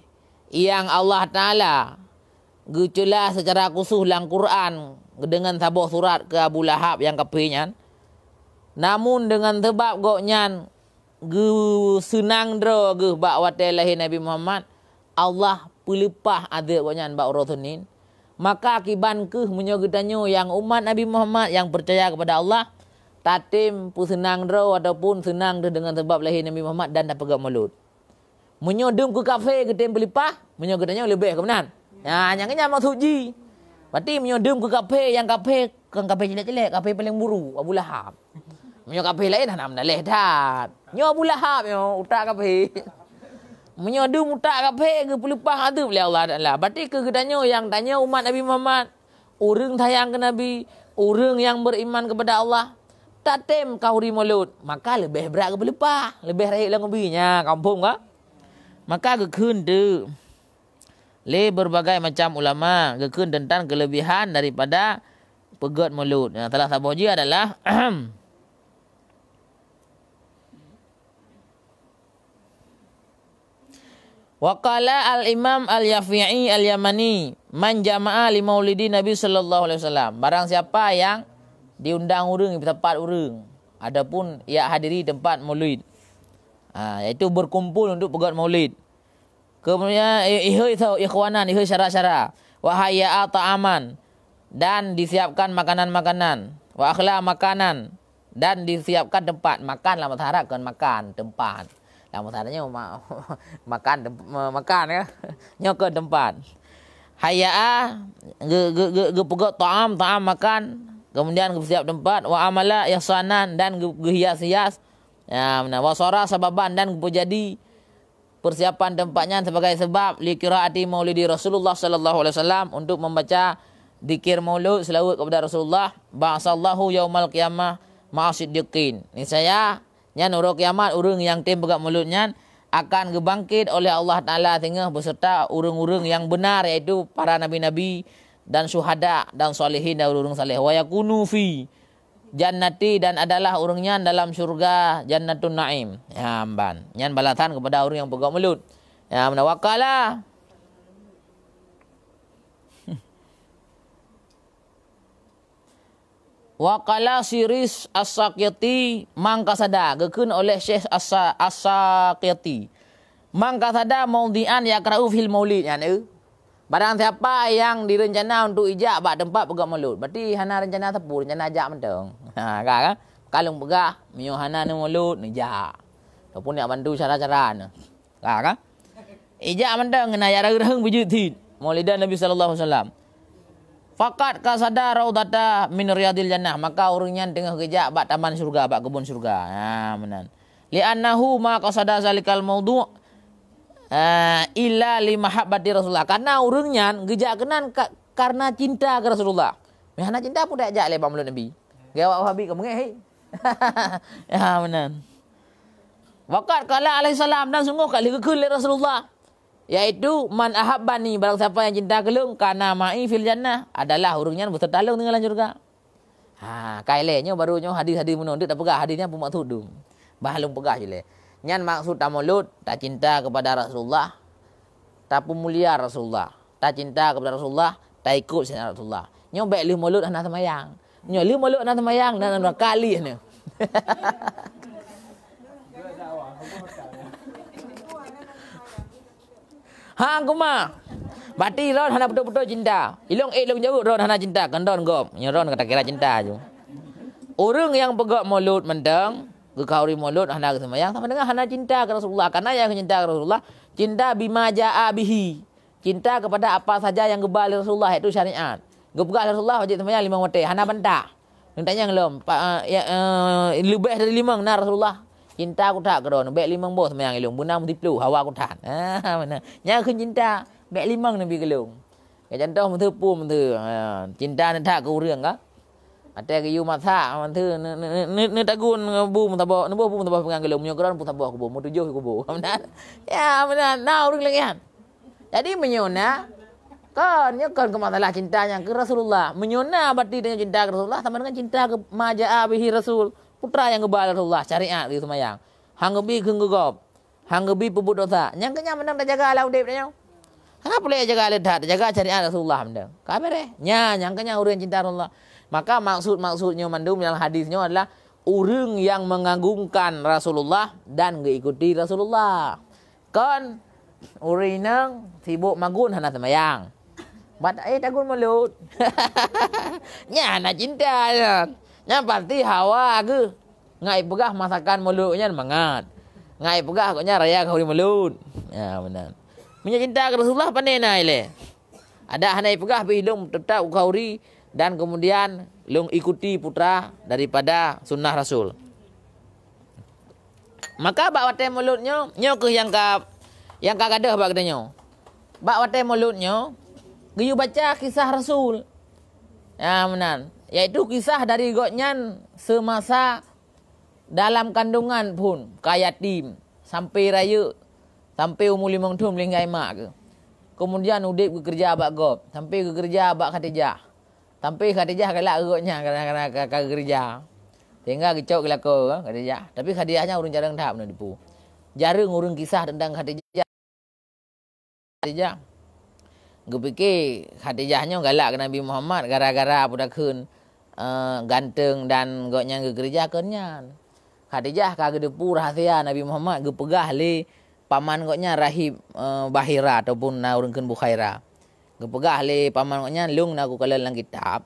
yang Allah Ta'ala gecelah secara khusus dalam Quran dengan sebuah surat ke Abu Lahab yang kafirnya. Namun dengan sebab goknya senang dro ge bak watai lahir Nabi Muhammad, Allah pelepah ada goknya bak urusunin. Maka akiban ke menyogedanyo yang umat Nabi Muhammad yang percaya kepada Allah tatim pu senang dro ataupun senang dengan sebab lahir Nabi Muhammad dan dapat pegang mulut. Menyodum ke kafe ke tem pelipah, menyogedanyo lebih kebenaran. Ya, yang kenyang maksud ji. Berarti menyodum ke kafe yang kafe jelek-jelek, kafe paling buru Abu Lahab. Menyo kafe lain nak menalih dah. Nyo Abu Lahab yo utak kafe. Menyodum utak kafe ke pelipah ada oleh Allah Taala. Berarti kegedanyo yang tanya umat Nabi Muhammad, orang sayang ke Nabi, orang yang beriman kepada Allah. Tatem kauri mulut, maka lebih berat ke pelepah, lebih raih lang ubinya, kampung ka? Maka gekun tu. Le berbagai macam ulama gekun tentang kelebihan daripada pegot mulut. Yang telah saboji adalah Waqala al-Imam al-Yafi'i al-Yamani man jama'a li maulidi Nabi sallallahu alaihi wasallam. Barang siapa yang diundang orang di tempat orang, adapun ia hadiri tempat maulid, iaitu berkumpul untuk pegat maulid. Kemudian ihoi ikhwanan, ihoi syara-syara, wa hayya'a ta'aman, dan disiapkan makanan-makanan, wa akhla makanan, dan disiapkan tempat makan. Lah masyarakat kan makan tempat. Lah masyarakat makan ya. Nyokan tempat. Hayya'a pegat ta'am makan. Kemudian siap tempat, wa amala ihsanan, dan hias-hias. Ya, wa sara sababan, dan jadi persiapan tempatnya sebagai sebab li qiraati maulidi Rasulullah sallallahu alaihi wasallam, untuk membaca zikir maulud selawat kepada Rasulullah. Ba'asallahu yaumal qiyamah ma'asiddiqin. Ini saya nyan urang kiamat urang yang tim pegang mauludnya akan gebangkit oleh Allah Taala tengah beserta urang-urang yang benar, iaitu para nabi-nabi dan syuhada dan solehin dan urang saleh. Wa yakunu fi jannati, dan adalah urangnya dalam syurga jannatun naim. Ya amban. Nyan balasan kepada orang yang pegang mulut. Ya menawakala. Waqala Siris As-Saqiyati mangkasada gekun oleh Syekh As-Saqiyati. Mangkasada maudhi'an yaqra'u fil maulid. Yani barang siapa yang direncana untuk ijak bak tempat pegang mulut. Berarti hana rencana tepu, rencana ajak menteng. Kan? Kalung pegah, mio hana ni mulut, ijak. Ataupun nak bantu cara-cara ni. Kan? Ijak menteng kena ya reheng bijut Maulidan Nabi sallallahu alaihi wasallam. Fakat kasada raudata min riyadil jannah, maka orangnya tengah kejak bak taman syurga, bak kebun syurga. Ha menan. li'annahu ma qasada zalikal maudu' illa li mahabbati Rasulullah. Karena urangnya gejakenan karena cinta ke Rasulullah. Mehana cinta pun dak ajak le mulut Nabi. Gawak Wahabi kamu ngeh. Ya benar. Waqat qala alaihi salam dan sungguh kali kekeul Rasulullah. Yaitu man ahabbani, barang siapa yang cinta kelung kana ma'i fil jannah, adalah urangnya berserta lung dengan surga. Kailenya barunya hadis-hadis menunduk tak pegah hadisnya pun maksud tu. Bahalung pegah je le. Nyan maksud tak mulut tak cinta kepada Rasulullah, tak mulia Rasulullah, tak cinta kepada Rasulullah, tak ikut sunnah Rasulullah. Nyo baik lu mulut anak semayang. Nyo lu mulut anak semayang dan dua kali ni. Aku mah. Berarti ron hana betul-betul cinta. Ilong ilong jauh ron hana cinta. Kendon gop. Nyeron kata kira cinta je. Orang yang pegak mulut mendeng, gekauri mulut hana semayang sama dengan hana cinta ke Rasulullah. Karena yang cinta ke Rasulullah, cinta bima ja'a bihi. Cinta kepada apa saja yang gebal Rasulullah, itu syariat. Gebal Rasulullah wajib semayang 5 waktu. Hana bentah. Yang tanya ngelom, lebih dari 5 nah Rasulullah. Cinta aku tak keron, baik 5 bos semayang ilung. Buna multiplu, hawa aku tak. Mana? Nya keun cinta, baik 5 Nabi kelung. Ya contoh menteu pu menteu. Cinta ni tak ke urang ka? Ate ke yu masa menteu ne tagun bu mentabo, ne bu mentabo pengang kelung. Nyo keron pu tabo aku bu, mu 7 aku bu. Benar. Ya benar, nah urang lagi. Jadi menyona kan nya kan ke masalah cintanya ke Rasulullah. Menyona berarti dengan cinta ke Rasulullah sama dengan cinta ke maja'a bihi Rasul. Putra yang gebal Rasulullah syariat di semayang. Hanggebi kenggegop. Hanggebi pebut dosa. Yang kenya menang dah jaga alau dep nya. Kenapa boleh jaga alat jaga syariat Rasulullah menang. Kamere. Nya yang kenya urang cinta Rasulullah. Maka maksudnya mandum dalam hadisnya adalah urang yang mengagungkan Rasulullah dan mengikuti Rasulullah. Kan urang sibuk magun hana semayang. Bat tagun mulut. Nya nak cinta ya. Nya pasti hawa ke. Ngai pegah masakan mulutnya mangat. Ngai pegah koknya raya kau di mulut. Ya benar. Punya cinta ke Rasulullah pandai nai le. Ada hanai pegah bilung tetap kauri dan kemudian lung ikuti putra daripada sunnah Rasul. Maka bak watai mulutnya nyo ke yang ka gadah bak katanya. Bak watai mulutnya giyu baca kisah Rasul. Ya benar. Yaitu kisah dari goknyan semasa dalam kandungan pun kayatim sampai raya sampai umur 5 tahun linggai mak ke. Kemudian udip bekerja abak gop sampai bekerja abak Khadijah. Sampai Khadijah galak goknya karena kerja. Sehingga kecok kelako Khadijah. Tapi Khadijahnya urang jarang tahap nak dipu. Jarang urang kisah tentang Khadijah. Gue fikir Khadijahnya galak ke Nabi Muhammad gara-gara budakeun ganteng dan goknya ke gereja kenyan. Khadijah kagak depu rahasia Nabi Muhammad ge pegah le paman goknya rahib Bahira ataupun na urangkeun Bukhaira. Ge pegah le paman goknya lung na ku kalen lang kitab.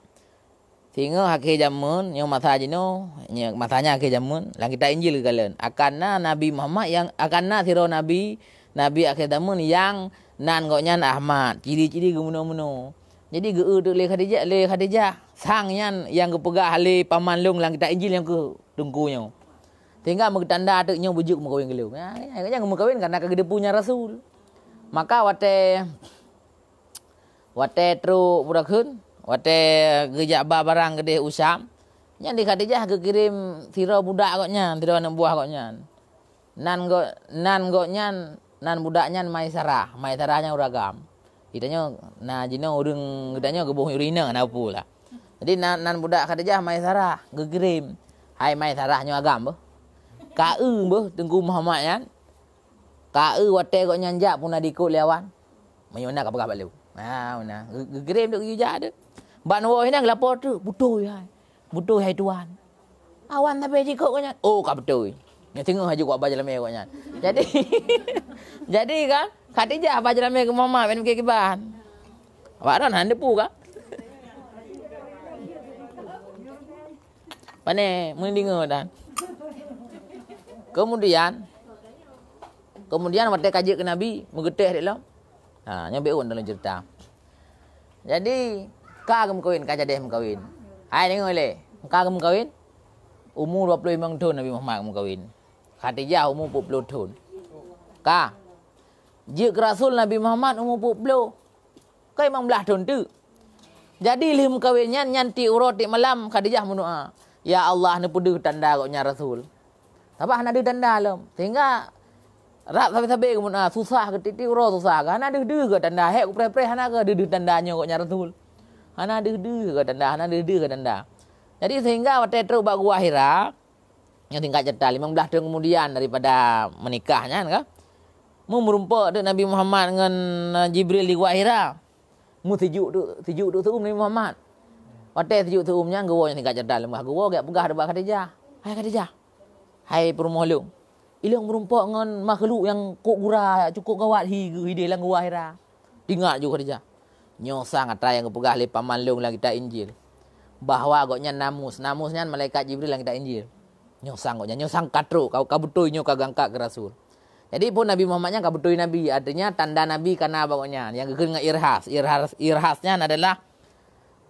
Sehingga akhir zaman yang masa jino masanya akhir zaman lang kitab Injil kalen. Akanna Nabi Muhammad yang akanna siro Nabi akhir zaman yang nan goknya Ahmad, ciri-ciri gemuno-muno. Jadi ge tu le Khadijah sangnya yang gepegah le paman lung lang kitab Injil yang ke tungkunya. Sehingga tanda atuknya bujuk mengkawin gelung. Yang mengkawin karena kagede punya Rasul. Maka wate tru budakeun, wate gejak barang gede usam. Yang di Khadijah ke kirim sira budak koknya, sira anak buah koknya. Nan budaknya Maisarah, Maisarahnya uragam. Ditanya nah jino urang gedanya gebuh urina na pula. Jadi nan budak Khadijah Maisarah gegirim. Hai Maisarahnya agam beuh. Kaeu beuh tengku Muhammad kan. Kaeu wate kok nyanjak pun adikut lewan. Mayona ka pegah balu. Nah, gegirim duk yuja de. Ban wo hina lapor tu, betul ya. Betul hai tuan. Awan tapi jikok koknya. Oh, ka betul. Nya tengok haji kuat baca lamai koknya. Jadi kan Khadijah baca lamai ke Muhammad ben ke kiban. Awak hande pu ka? Pane mendingo dan. Kemudian waktu kaji ke Nabi mengetih dek lo. Nyampe un dalam cerita. Jadi ka kawin ka jadi kawin. Hai tengok le. Ka kawin umur 25 tahun Nabi Muhammad kawin. Khadijah umur 40 tahun. Ka. Jik Rasul Nabi Muhammad umur 40. Kai 15 tahun tu. Jadi lim kawinnya nyanti urut di malam Khadijah mendoa. Ya Allah ni pudu tanda koknya Rasul. Tabah ada tanda lam. Sehingga rak sabe-sabe kemun susah ke titi urut susah. Hana deh ke tanda hek pre-pre hana ke deh tandanya koknya Rasul. Hana deh ke tanda, hana deh ke tanda. Jadi sehingga waktu itu bak gua Hira yang tingkat cerita 15 tahun kemudian daripada menikahnya kan. Mu merumpak tu Nabi Muhammad dengan Jibril di gua Hira. Mu sejuk tu Nabi Muhammad. Waktu sejuk tu umnya gua yang tingkat cerita lemah gua gak pegah dekat Khadijah. Hai Khadijah. Hai permohlung. Ilang merumpak dengan makhluk yang kok gura cukup gawat hi dalam gua Hira. Ingat juga Khadijah. Nyosang ata yang kepegah le pamanlung lang kita Injil. Bahwa agaknya namusnya malaikat Jibril yang kita Injil. Nyosang katruk kau kabutuinyo kagangkak ke Rasul. Jadi pun Nabi Muhammadnya kabutui Nabi, artinya tanda Nabi karena bagusnya yang dengan irhasnya adalah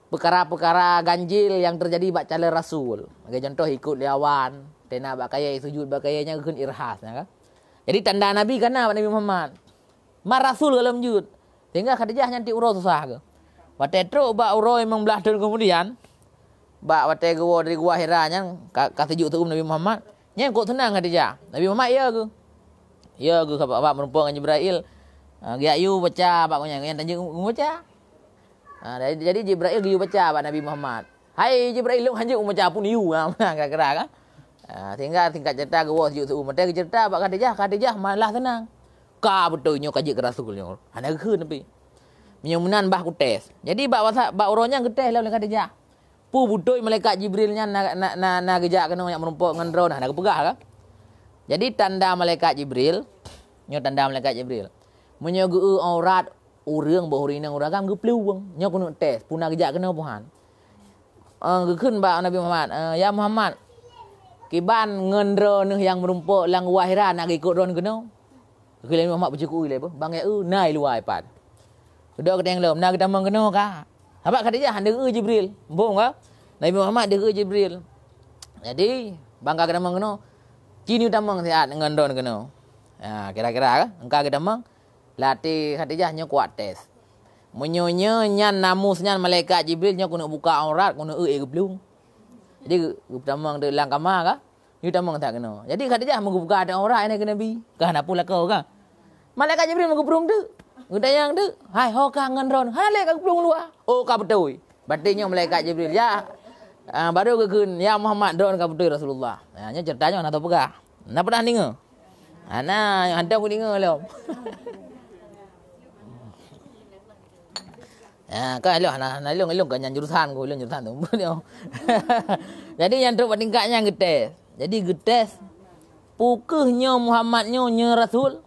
perkara-perkara ganjil yang terjadi bak calon Rasul. Sebagai contoh ikut lawan, tena bak kaya sujud bak kayanya dengan irhasnya kan. Jadi tanda Nabi karena Nabi Muhammad. Mar Rasul kalau menjud. Sehingga Khadijah nyanti urau susah ke. Waktu itu bak urau 15 tahun kemudian bak waktu gua dari gua Hiranya kasih juk tu Nabi Muhammad. Nya kok tenang Khadijah. Nabi Muhammad ya ke? Ya ke bak merumpuk dengan Jibril. Giak yu baca bak yang tanya baca. Jadi Jibril giu baca bak Nabi Muhammad. Hai Jibril lu hanjuk baca pun yu kira-kira kan. Sehingga tingkat cerita gua juk tu mata cerita bak Khadijah malah tenang. Ka betulnya kaji ke Rasulnya. Hana ke Nabi. Menyemunan bah kutes. Jadi bak uronya getes lah oleh Khadijah. Pu budoi malaikat Jibrilnya na gejak kena yang merumpuk dengan drone nak kepegah kan. Jadi tanda malaikat Jibril, menyogu aurat urang bahurina uragam gepluang, nya kuno tes, puna gejak kena puhan. Gekeun ba Nabi Muhammad, ya Muhammad. Kiban ngendro neuh yang merumpuk lang wahira nak ikut drone kena. Gekeun Muhammad bercukup le bah, bang nai luai pan. Kedua kita yang lom, nak kita mengkena ka. Habaq Khadijah deu Jibril. Bong ka? Nabi Muhammad deu Jibril. Jadi bangga kita mengkena. Cini utamang sihat dengan don kena. Kira-kira kan? Engkau kita meng latih Khadijah nya kuat tes. Menyonya nyan namusnya malaikat Jibril nya kena buka aurat kena geblung. Jadi utamang de lang kamar ka? Ni utamang tak kena. Jadi Khadijah membuka ada aurat ni ke Nabi. Kan apa lah kau kan? Malaikat Jibril menggebrung tu. Ngedayang tu, hai ho kangen ron, hale ka pelung luar. Oh ka betul. Batinnya malaikat Jibril ya. Baru kekeun ya Muhammad ron ka betul Rasulullah. Nya ceritanya nak tahu pegah. Nak pernah dengar? Ana yang ada pun dengar lho. Kan lho ana lho kan jurusan ko jurusan tu. Jadi yang tu tingkatnya getes. Jadi getes pukehnya Muhammadnya nya Rasul.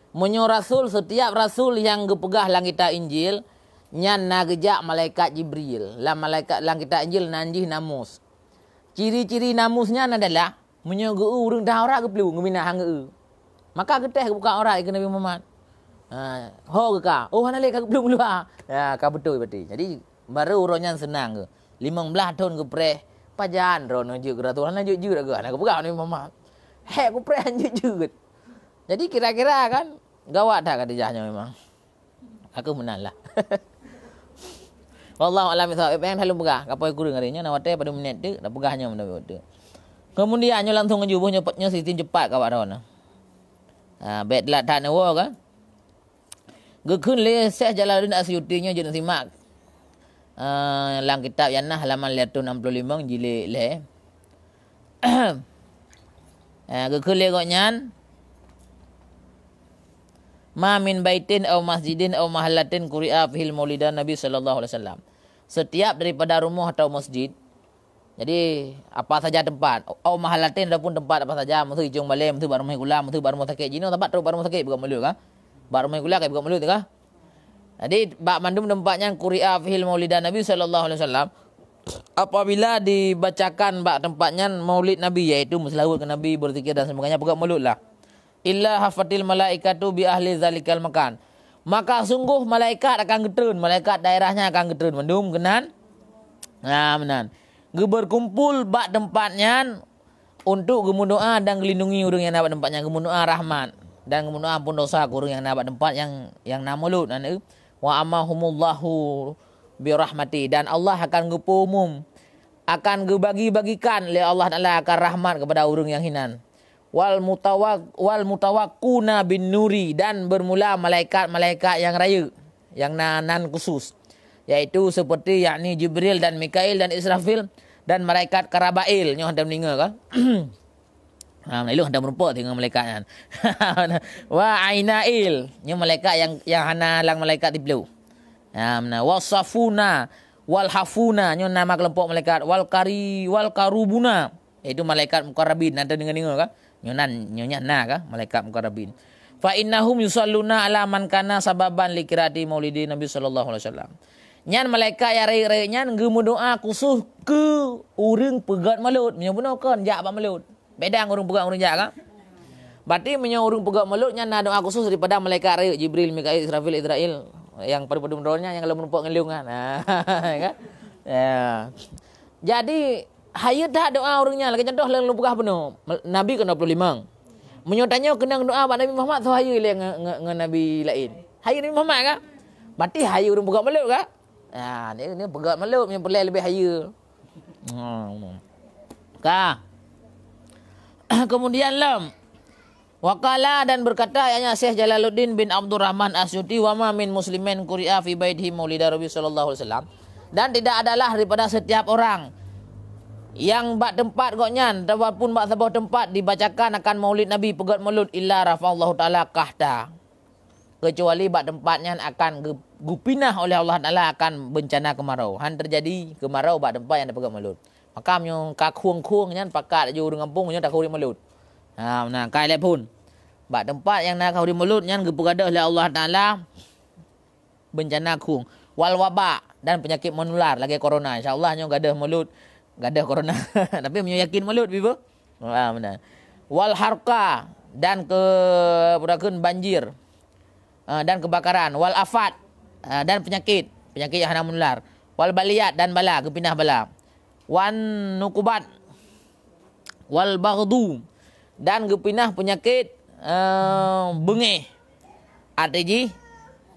Menyo Rasul setiap Rasul yang gepegah langita Injil nyan na gejak malaikat Jibril. Lah malaikat langita Injil nanjih namus. Ciri-ciri namusnya adalah menyo geu urang dah ora geplu ngemina hangeu. Maka geteh buka ora ke Nabi Muhammad. Ho ke ka? Oh hana le ka geplu luar. Ya ka betul berarti. Jadi baru uronyan senang ke. 15 tahun gepreh pajan ron njuk Rasul hana njuk ke hana gepegah Nabi Muhammad. Hek gepreh njuk. Jadi kira-kira kan gawat dah Khadijahnya memang. Aku menang lah. Wallahu a'lam bishawab. Yang halu pegah kapoi kurang harinya na wate pada minit tu dah pegahnya benda tu. Kemudian nyo langsung ngejubuh nyepatnya sistem cepat kawat ron. Bet lat tak nawa kan. Gekeun le Syekh Jalaluddin Asyuti nya jeun simak. Lang kitab Yanah halaman 65 jilid le. Gekeun le kok nyan ma min baitin aw masjidin aw mahallatin quri'a fil maulidan Nabi sallallahu alaihi wasallam. Setiap daripada rumah atau masjid. Jadi apa saja tempat aw mahallatin ataupun tempat apa saja, mesti hujung balik, mesti bar rumah kula, mesti bar rumah sakit jino tempat bar rumah sakit bukan melu kan. Bar rumah kula bukan melu tu kan. Jadi bak mandum tempatnya quri'a fil maulidan Nabi sallallahu alaihi wasallam. Apabila dibacakan bak tempatnya maulid Nabi, iaitu selawat ke Nabi, berzikir dan sebagainya, bukan melu lah. Illa hafatil malaikatu bi ahli zalikal makan. Maka sungguh malaikat akan getun, malaikat daerahnya akan getun mendum kenan. Menan. Berkumpul bak tempatnya untuk gemundoa dan melindungi orang yang dapat tempatnya, gemundoa rahmat dan gemundoa pun dosa orang yang dapat tempat yang namulut dan wa amahumullahu bi rahmati, dan Allah akan ngepumum, akan gebagi-bagikan oleh Allah Taala akan rahmat kepada orang yang hinan. Wal mutawakkuna bin nuri, dan bermula malaikat-malaikat yang raya, yang nan khusus, yaitu seperti yakni Jibril dan Mikail dan Israfil dan malaikat Karabail yang hendak meninggal kan. Lalu hendak merupa dengan malaikat kan. Wa Ainail, yang malaikat yang hana lang malaikat tiblu. Wasafuna wal hafuna, yang nama kelompok malaikat wal karubuna, itu malaikat mukarrabin nanti dengar kan. Nyonya kan malaikat mukarrabin. Fa innahum yusalluna ala man kana sababan likirati maulidi Nabi sallallahu alaihi wasallam. Nyan malaikat yang raya-raya nyan ngemu doa khusus ke urang pegat malut. Menyo benar kan jak ba malut. Beda urang pegat urang jak kan. Berarti menyo urang pegat malut nyan doa khusus daripada malaikat raya Jibril, Mikail, Israfil, Israil yang pada menurutnya yang kalau menumpak ngelung kan. Kan? Ya. Jadi hayat dah doa orangnya lagi contoh lang lupugah penuh. Nabi kena 25. Menyotanya kena doa pada Nabi Muhammad so hayat dengan Nabi lain. Hayat Nabi Muhammad kan? Berarti hayat urang pegat malut kan? Ni pegat malut yang pelai lebih haya. Kemudian waqala, dan berkata ayatnya Syekh Jalaluddin bin Abdurrahman Asyuti, wa ma min muslimin quri'a fi baitihi maulida Rabi sallallahu alaihi wasallam, dan tidak adalah daripada setiap orang yang bak tempat goknyan ataupun bak sebuah tempat dibacakan akan maulid Nabi pegat maulud illa rafa'allahu taala qahta, kecuali bak tempatnya akan gupinah oleh Allah Taala akan bencana kemarau. Han terjadi kemarau bak tempat yang pegat maulud. Maka menyo kakuang-kuang nyan pakat je urang kampung menyo tak kau di maulud. Nah kai le pun. Bak tempat yang nak kau di maulud nyan gepegadah oleh Allah Taala bencana kuang. Wal waba, dan penyakit menular lagi corona. Insya-Allah nyo gadah maulud, gadah corona. Tapi menyo yakin maulud bibo. Benar. Wal harqa, dan purakeun banjir. Dan kebakaran, wal afat, dan penyakit yang hana menular, wal baliyat, dan bala kepinah bala, wan nukubat, wal baghdu, dan kepinah penyakit bengih. Artinya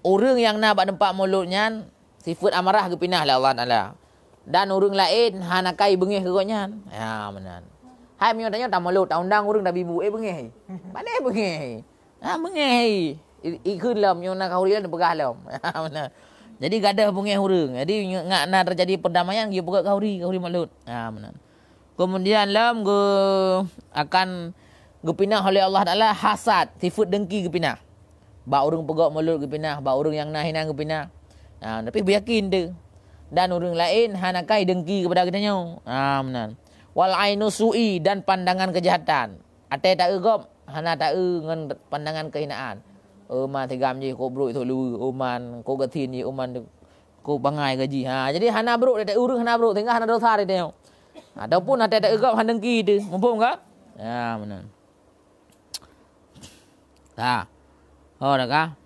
orang yang nak bak tempat mulutnya sifat amarah kepinah lah Allah Taala, dan orang lain hana kai bengih kegonya. Ya benar. Hai menyo tanya tak mulut, tak undang orang dah bibu bengih. Mana bengih? Bengih. Ikut lah yang nak kahurian pegah lah. Jadi gadah bungih hurung. Jadi ngak nak terjadi perdamaian dia pegat kahuri malut. Benar. Kemudian akan gepinah oleh Allah Taala hasad, sifat dengki gepinah. Ba urang pegat malut gepinah, ba urang yang nahinan gepinah. Tapi beryakin dia. Dan orang lain hanakai dengki kepada kitanya. Benar. Wal ainu su'i, dan pandangan kejahatan. Ate tak egop, hana tak dengan pandangan kehinaan. Man tegam je ko bro itu lu man ko gatin je man ko bangai gaji. Jadi hana bro dia tak urang hana bro tengah hana dosa dia. Ataupun ada tak egap han dengki dia. Mumpung ke? Ya benar. Dah kah?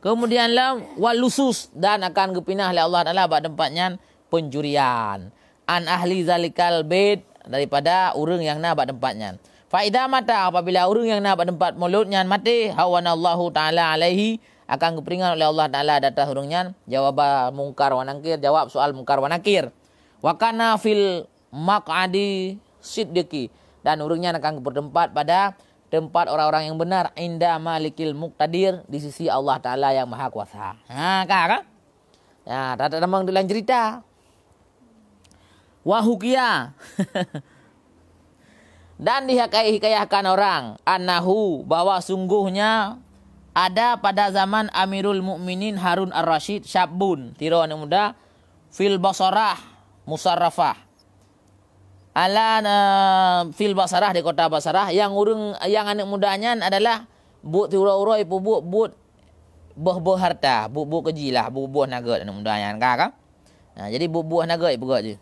Kemudian wal lusus, dan akan gepinah oleh Allah Taala bak tempatnya pencurian. An ahli zalikal bait, daripada urang yang na bak tempatnya. Faida mata, apabila orang yang nak tempat mulutnya mati, hawanallahu taala alaihi, akan keperingan oleh Allah Taala atas orangnya. Jawab mungkar wa nakir, jawab soal mungkar wa nakir. Wa kana fil maq'adi siddiqi, dan orangnya akan bertempat pada tempat orang-orang yang benar, inda malikil muqtadir, di sisi Allah Taala yang maha kuasa. Kan? Ya, tak ada memang dalam cerita. Wa hukia. Dan dihikayahkan orang annahu, bahwa sungguhnya ada pada zaman Amirul Mukminin Harun Ar-Rasyid syabun, tiro anak muda, fil basarah musarrafah, fil basarah, di kota Basarah, yang anak mudanya adalah buat tiro-uroi buat buh harta, buh kejilah, buh naga anak mudanya kan. Jadi buh naga ibu je.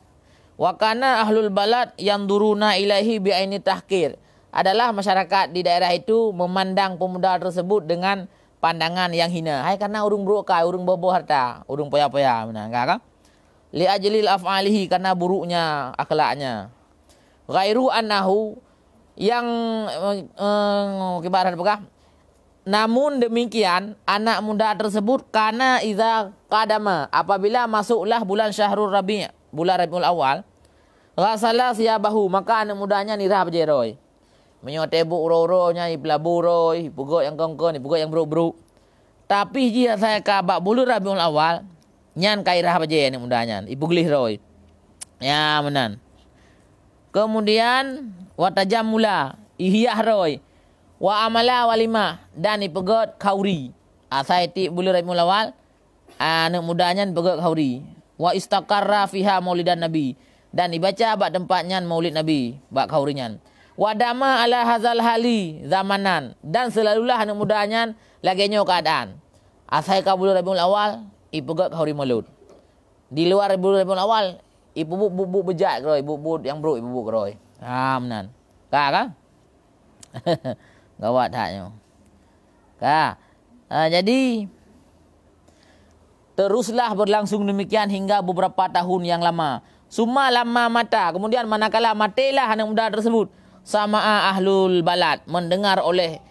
Wa kana ahlul balad yang duruna ilahi bi'aini tahkir, adalah masyarakat di daerah itu memandang pemuda tersebut dengan pandangan yang hina. Hai karena urung berokai, urung bobo harta, urung poya-poya, benar kan? Li ajlil af'alihi, karena buruknya akhlaknya. ghairu annahu yang kibaran apakah? Namun demikian anak muda tersebut karena iza qadama apabila masuklah bulan Syahrul Rabi', bulan Rabiul Awal, ghasala siyabahu maka anak mudanya nirah berjeroi. Menyotebuk uro-uronya ipelaburoi, pugot yang kongkon, pugot yang beruk-beruk. Tapi jika saya kabak bulan Rabiul Awal, nyan kairah berjer anak mudanya, ipuglih roi. Ya menan. Kemudian watajamula ihyah roi. Wa amala walima dan ipegot kauri. Asai ti bulan Rabiul Awal, anak mudanya ipegot kauri. Wa istaqarra fiha maulidan nabi dan dibaca bak tempatnya maulid nabi bak kaurinyan. Wa dama ala hazal hali zamanan dan selalulah anak mudanya lagenya keadaan. Asai ka bulan Rabiul Awal ipegot kauri maulud. Di luar bulan Rabiul Awal ibu-bu bejat keroi, ibu-bu yang buruk ibu-bu keroi. Ha menan. Ka? Gawat haknya. Jadi teruslah berlangsung demikian hingga beberapa tahun yang lama. Summa lama mata. Kemudian manakala matilah anak muda tersebut, sama'a ahlul balad mendengar oleh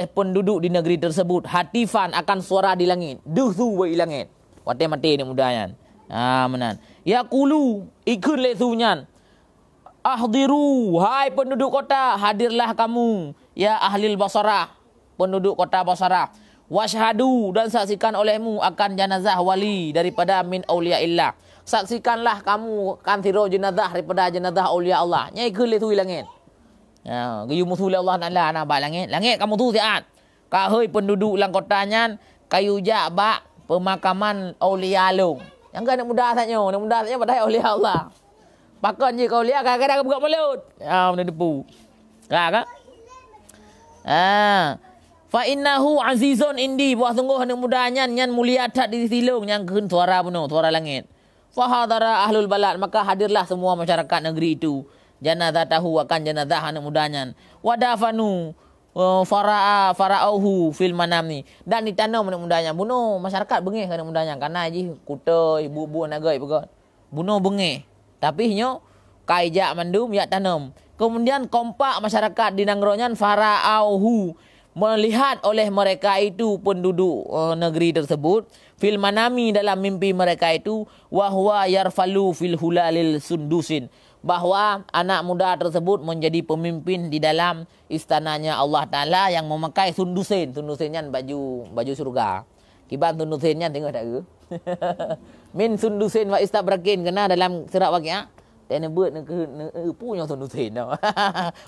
penduduk di negeri tersebut hatifan akan suara di langit. Duhu wa langit. Wate mati anak mudanya. Menan. Yaqulu ikun lesunyan. Ahdiru, hai penduduk kota, hadirlah kamu, ya ahlil Basrah, penduduk kota Basrah. Washhadu dan saksikan olehmu akan jenazah wali daripada min auliyaillah. Saksikanlah kamu kan tiro jenazah daripada jenazah aulia Allah. Nyai ke tu langit. Ya, gayu musul Allah Taala na ba langit. Langit kamu tu siat. Ka heuy penduduk lang kotanya kayu jak bak pemakaman aulia long. Yang kan mudah saja, mudah saja pada aulia Allah. Pakon je kau lihat kadang-kadang buka mulut. Benda depu. Kan? Fa innahu azizun indi. Buah sungguh anak mudanya nyan mulia tak di silung yang keun suara penuh, suara langit. Fa hadara ahlul balad maka hadirlah semua masyarakat negeri itu. Janazah tahu akan jenazah anak mudanya. Wadafanu fara'auhu fil manami dan ditanam anak mudanya. Bunuh masyarakat bengih anak mudanya karena ji kuta ibu-ibu nagai pegot. Bunuh bengih. Tapi nyo kaijak mandum ya tanam. Kemudian kompak masyarakat di Nangronyan fara'auhu melihat oleh mereka itu penduduk negeri tersebut fil manami dalam mimpi mereka itu wahwa yarfalu fil hulalil sundusin bahwa anak muda tersebut menjadi pemimpin di dalam istananya Allah Taala yang memakai sundusin. Sundusinnya baju surga. Kibat sundusinnya tengok tak ke? Min sundusin wa istabrakin kena dalam surat Waqiah. Tak nak buat nak punya sundusin dah.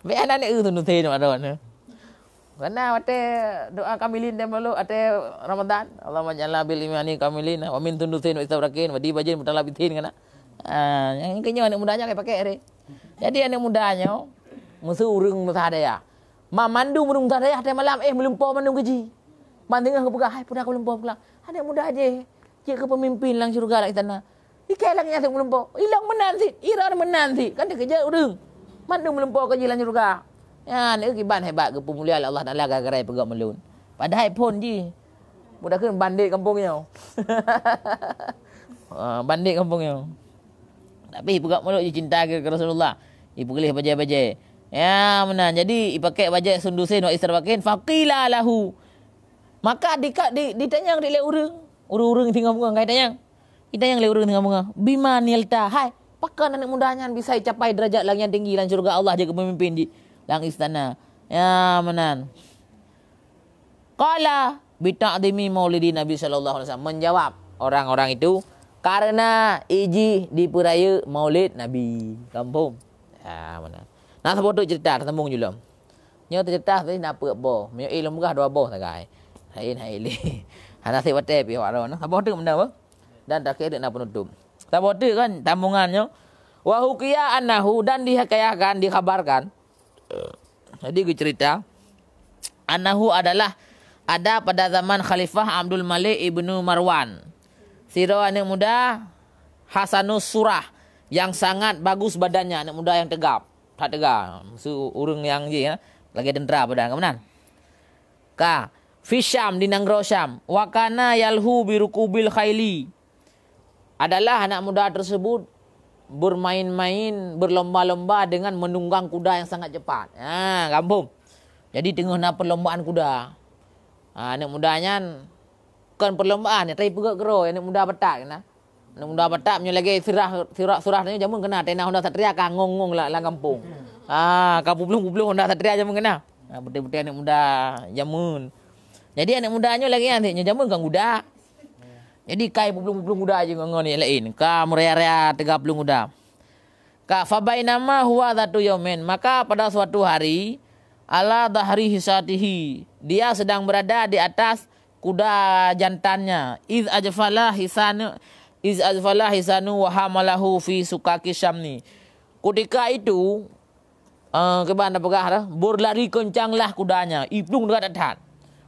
Be ana nak sundusin ada ne. Karena wate doa kamilin dem lalu ate Ramadan. Allahumma ja'alna bil imani kamilin wa min sundusin wa istabrakin wa di bajin mutalabitin kana. Yang kenyo anak mudanya kayak pakai re. Jadi anak mudanya musuh urung mutadaya. Mandu urung mutadaya teh malam melumpo mandu gaji. Mandengah ke hai pudak melumpo pulang. Anak muda aja. Dia ke pemimpin lang syurga lah kita na. Ikai lang nyasik melumpo. Ilang menan si. Iran menan si. Kan dia kerja urung. Mandu melumpo ke jalan syurga. Ya, ni kiban hebat ke pemulihan Allah Taala gara-gara pegak melun. Padahal pun ji. Budak kan bandit kampungnya. Bandit kampungnya. Tapi pegak melun cinta ke Rasulullah. Ibu gelih bajai-bajai. Ya, menan. Jadi ipakai bajai sundusin wa istarwakin faqila lahu. Maka ditanya di le urung tinggal bunga kai tanya. Kita yang le urung tinggal bunga. Bima nilta. Hai, pakan anak mudanya bisa capai derajat lang yang tinggi lan surga Allah jaga pemimpin di lang istana. Ya, menan. Qala bi ta'dimi maulidi Nabi sallallahu alaihi wasallam menjawab orang-orang itu karena iji di peraya maulid Nabi kampung. Ya, menan. Nah, sebut cerita sambung julum. Nyo cerita tadi nak apa boh. Myo ilmu gah dua boh tagai. Hai le. Hana se wate pi waro no. Sabot benda apa? Dan tak kira nak penutup. Sabot kan tambungannya wa huqiya annahu dan dihakayakan dikabarkan. Jadi gue cerita annahu adalah ada pada zaman Khalifah Abdul Malik ibnu Marwan. Siro anak muda Hasanus Surah yang sangat bagus badannya, anak muda yang tegap, tak tegak. Urang yang je ya, lagi dendera badan kemenan. Ka Fisham di Nanggro Syam. Wakana yalhu birukubil khaili. Adalah anak muda tersebut bermain-main, berlomba-lomba dengan menunggang kuda yang sangat cepat. Kampung. Jadi tengah nak perlombaan kuda. Anak mudanya kan perlombaan ya, tapi pegak gero anak muda betak na. Anak muda betak punya lagi surah ni jamun kena tenah Honda Satria kan ngong-ngong lah kampung. Kampung belum Honda Satria jamun kena. Betul-betul anak muda jamun. Jadi anak mudanya lagi nanti jamun kan kuda. Jadi kai belum kuda aja ngon ni lain. Ka merea-rea 30 kuda. Ka fabainama huwa dzatu yaumin, maka pada suatu hari ala dhahri hisatihi, dia sedang berada di atas kuda jantannya. Iz ajfala hisanu wa hamalahu fi sukaki syamni. Ketika itu keban apakah dah? Berlari kencanglah kudanya, iplung dekat atas.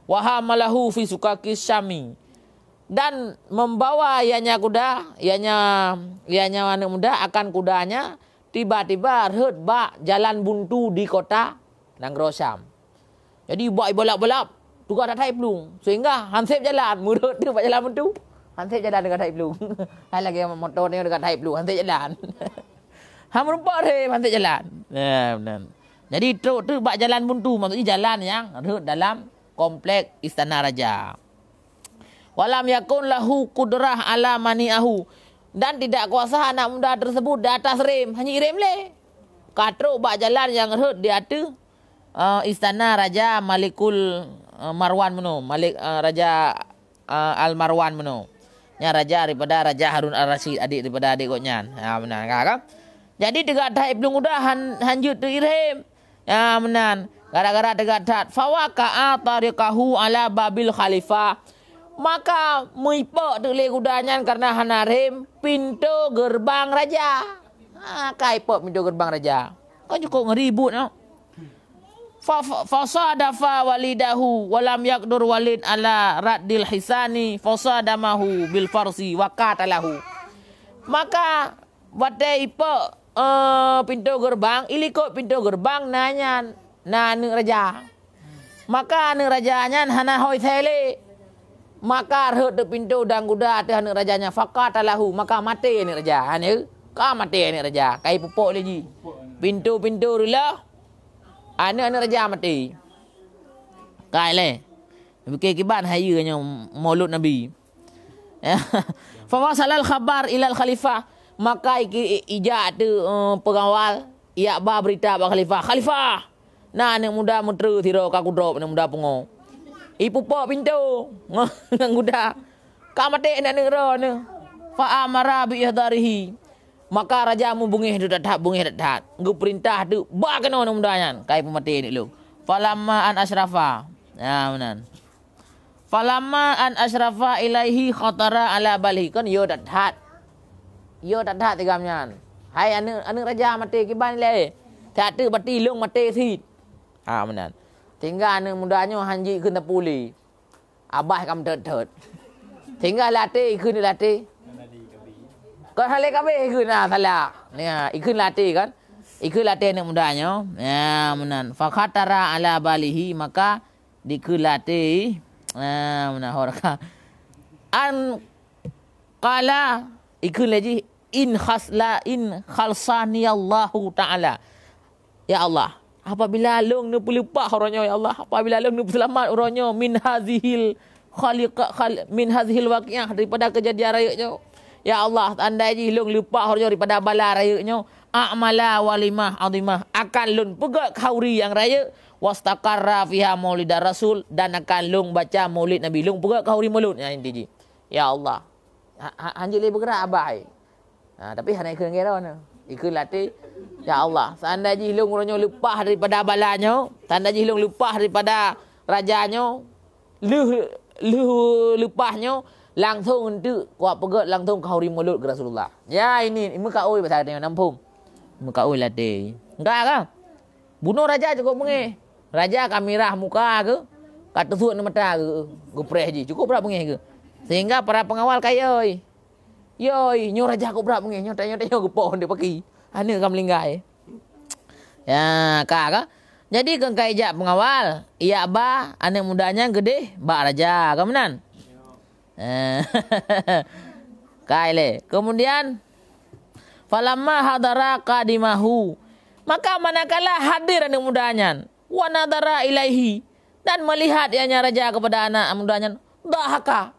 Wa hamalahu fi sukaki syamni. Dan membawa ianya kuda, ianya anak muda akan kudanya tiba-tiba reut bak jalan buntu di kota Negeri Syam. Jadi buat balap-balap tukar tak plung sehingga hansip jalan murut tu buat jalan buntu. Hansip jalan dekat tai plung. Hai lagi motor ni dekat tai plung hansip jalan. Merempak dia hansip jalan. Benar. Jadi truk tu buat jalan buntu, maksudnya jalan yang reut dalam kompleks istana raja. Walam yakun lahu kudrah ala mani'ahu, dan tidak kuasa anak muda tersebut di atas rem, hanya rem le. Katruk bak jalan yang reut di atas istana Raja Malikul Marwan meno, Raja Al Marwan meno. Nya raja daripada Raja Harun Ar-Rasyid, adik daripada adik koknya. Benar kan? Jadi dekat dah belum udah hanjut tu irem. Benar. Gara-gara dekat dah fawaqa'a tariqahu ala babil khalifah. Maka muipak tu le kudanya karena hanarem pintu gerbang raja. Kai pok pintu gerbang raja. Kau cukup ngeribut no. Fasadafa walidahu walam yakdur walid ala raddil hisani fasadamahu bil farsi waqatalahu. Maka bate ipak pintu gerbang, ilikot pintu gerbang nanya anu raja. Maka anu rajanya hana hoi thele. Maka reut pintu dan kuda atas anak rajanya, faqatalahu, maka mati anak raja. Mati anak raja. Kai pupuk lagi. Pintu-pintu dulu. Anak raja mati. Kai le. Fikir kiban hayanya maulud Nabi. Fa wasalal khabar ilal khalifah, maka ijak tu pengawal ia ba berita ba khalifah. Khalifah. Nah anak muda mutra tiro ka kudrop anak muda pengo. Ipupok pintu nang kuda. Ka mati anak negara ni. Fa amara bi ihdarihi. Maka raja mu bungih dak ngu perintah tu ba kena anak mudanya kai pemati ni lu. Falamma an asrafa. Benar. Falamma an asrafa ilaihi khatara ala balhi, kan yo dak tigamnya. Hai anak raja mati kiban le. Tak tu bati long mati sit. Benar. Tinggal anak mudanya hanji kena puli. Abah kam tet. Tinggal latih ikun latih. Kau hale kabeh ikun salah. Ni ikun latih kan. Ikun latih anak mudanya. Benar. Fa khatara ala balihi, maka dikun latih. Benar horaka. An qala ikun lagi in khalsani Allahu taala. Ya Allah, apabila long nu pelupak orangnya, ya Allah, apabila long nu selamat orangnya min hazihil waqi'ah, daripada kejadian rayanya, ya Allah, andai ji long lupa orangnya daripada bala rayanya, a'mala walimah azimah, akan long pegak khauri yang raya, wastaqarra fiha maulidar rasul, dan akan long baca maulid Nabi, long pegak khauri maulud ya inti ji. Ya Allah, hanjil le bergerak abai. Tapi hanai keun gero ne. Ikut latih. Ya Allah, seandainya hilung orangnya lupa daripada balanya, seandainya hilung lupa daripada rajanya, lupahnya, langsung untuk kuat pegat langsung kau mulut ke Rasulullah. Ya ini muka oi bahasa dia nampung. Muka oi latih. Enggak kan? Bunuh raja cukup mengeh. Raja kamirah muka ke, kata suat mata ke, gepreh je. Cukup berapa mengeh ke? Sehingga para pengawal kaya yoi, nyo raja ko berapa mengeh, nyo tanya ke pohon dia pergi. Ana kam linggai. Ya, kak. Jadi kan kaijak pengawal, iya ba anak mudanya gede, ba raja, kemudian. Kaile. Kemudian Falamma hadara qadimahu. Maka manakala hadir anak mudanya, wa nadara ilaihi, dan melihat ianya raja kepada anak mudanya, dahaka,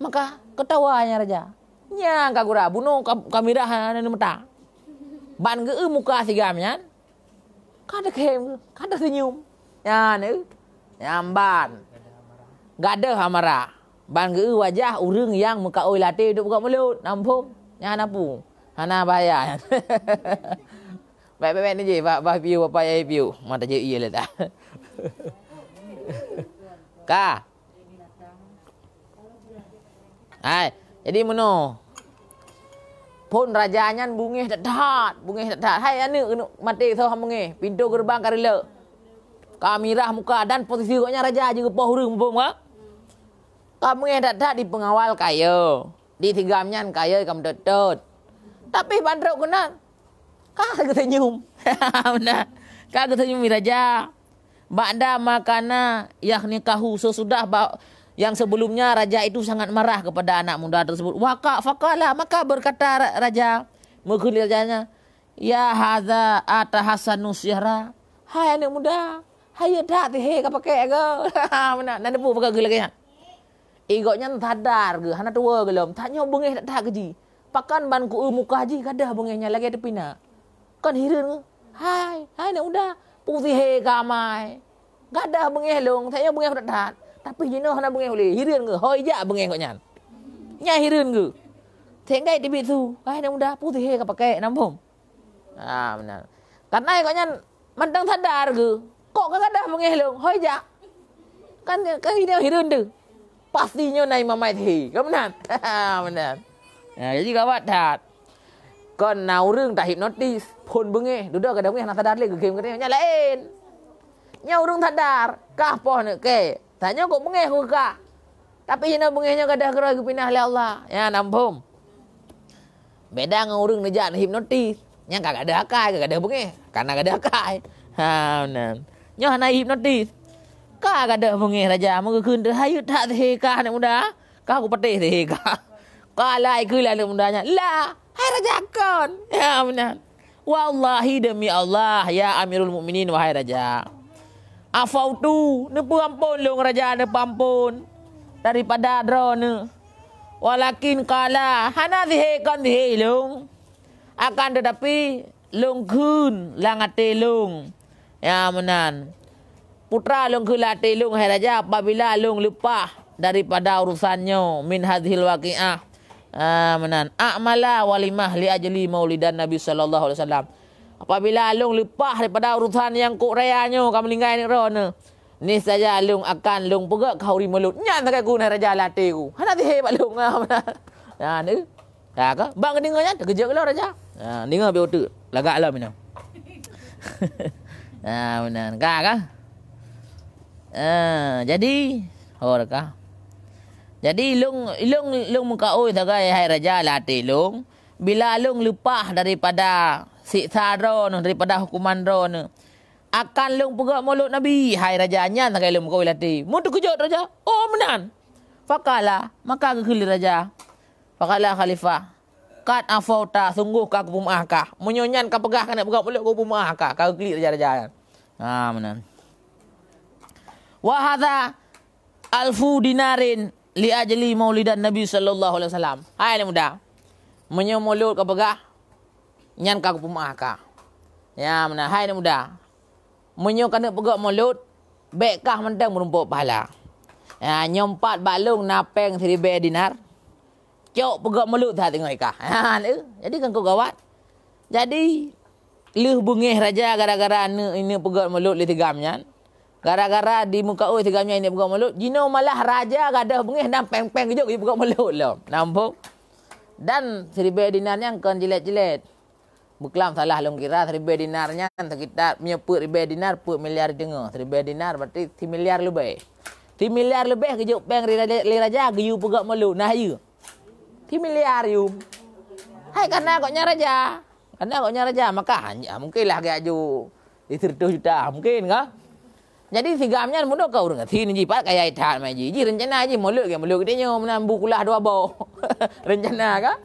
maka ketawanya raja. Nya kagura bunuh kamirah anu mata. Ban ge muka sigamnya. Kada kem, kada senyum. Ya nu. Nyamban. Gada hamara. Ban ge wajah urang yang muka oi latih duk buka mulut, nampung. Nya napu. Hana bahaya. Baik-baik ni je, bah view apa ya view. Mata je iya lah dah. Ka. Hai, jadi meno. Pun rajanya bungih tak bungih tak. Hai anu mati so bungih. Pintu gerbang karila. Kamirah muka dan posisi koknya raja juga pohurung pun ka. Kamu yang tak di pengawal kaya. Di tigamnya kaya kamu tetut. Tapi bandrok kena. Kah kesenyum. Benar. Kah kesenyum raja. Ba'da makana yakni kahu sesudah yang sebelumnya raja itu sangat marah kepada anak muda tersebut. Fakala maka berkata raja mengguli rajanya, ya hadza atahasanu syahra. Hai anak muda, hai dak teh ka pakai ke. Benar, nan depu pakai ge lagi. Igoknya sadar ge, hana tua gelom. Tanya bengeh tak keji. Pakan ban ku muka haji kadah bengehnya lagi ada pina. Kan hireun. Hai anak muda, putih he kamai. Gadah bengeh long, tanya bengeh tak. Tapi jino hana bengeh boleh. Hireun ge, hoi ja bengeh koknya. Nya hireun ge. Tenggai tibi tu. Hai anak muda, putih he ka pakai nampung. Benar. Karena koknya mantang sadar ge. Kok gadah bengeh long, hoi ja. Kan hireun tu. Pastinya naik mamai thi. Kan benar? Benar. Jadi gawat dah. Kon nau urang tak hipnotis. Pun bengeh. Duduk kadang bengeh nak sadar lagi. Game katanya lain. Nya urang sadar. Kah poh nak ke. Tanya kok bengeh ku kah. Tapi hina bengehnya kadah keroi ke pindah oleh Allah. Ya nampung. Beda dengan urang nejak hipnotis. Nya kagak ada akai. Kagak ada bengeh. Karena kagak ada akai. Benar. Nya hana hipnotis. Kah kada bengeh raja mau keun hayu tak teh kah anak muda. Kah aku patih teh kah. Kalai ke anak mudanya. Lah, hai raja kon. Ya benar. Wallahi demi Allah ya Amirul Mukminin wahai raja. Afautu, nepu ampun long raja nepu ampun daripada drone. Walakin kala hana teh kon teh long. Akan tetapi long keun langate long. Ya benar. Putra long kelate long hai raja apabila long lupa daripada urusannya min hadhil waqi'ah. Menan a'mala walimah li ajli maulidan Nabi sallallahu alaihi wasallam. Apabila long lupa daripada urusan yang kok rayanya kamu linggai ni ron. Ni saja long akan long pegak kau ri mulut. Nyan tak ku hai raja late ku. Hana ti hebat long nah ni. Dah ka? Bang dengarnya terkejut lo raja. Dengar be otak. Lagak lah minam. Menan ka? Jadi kah? Jadi long muka oi tagai hai raja lati long bila long lupa daripada siksa ron daripada hukuman ron akan long pegak mulut Nabi hai raja nya tagai long muka oi lati mu terkejut raja oh menan fakala maka kekeli raja fakala khalifah kat afauta sungguh ka ku pemaah ka menyonyan ka pegah kana pegak mulut ku pemaah ka kekeli raja menan. Wahada alfu dinarin li ajli maulidan Nabi sallallahu alaihi wasallam. Hai ni muda. Menyomulut ka pegah nyan ka pemaah ka. Ya mana hai ni muda. Menyo kana pegak mulut bekah mentang menumpuk pahala. Ya nyompat balung napeng 1000 dinar. Cok pegak mulut tak tengok ikah. Jadi kan kau gawat. Jadi leh bengeh raja gara-gara ini pegak mulut li tigamnya. Gara-gara di muka oi tigamnya ini buka mulut. Jino malah raja gadah bengeh dan peng-peng kejut buka mulut lah. Nampak? Dan 1000 dinarnya kan jilet-jilet. Buklam salah long kira 1000 dinarnya kita menyeput 1000 dinar per miliar dengar. 1000 dinar berarti 3 miliar lebih. 3 miliar lebih kejut peng li raja geyu buka mulut. Nah you. 3 miliar you. Hai karena koknya raja. Karena koknya raja maka mungkinlah gak aju di 100 juta mungkin kah? Jadi sigamnya mudah kau dengar sini jipat kayak itat mai ji rencana ji mulut dia nyo menambu kulah 2 bau. Rencana kah?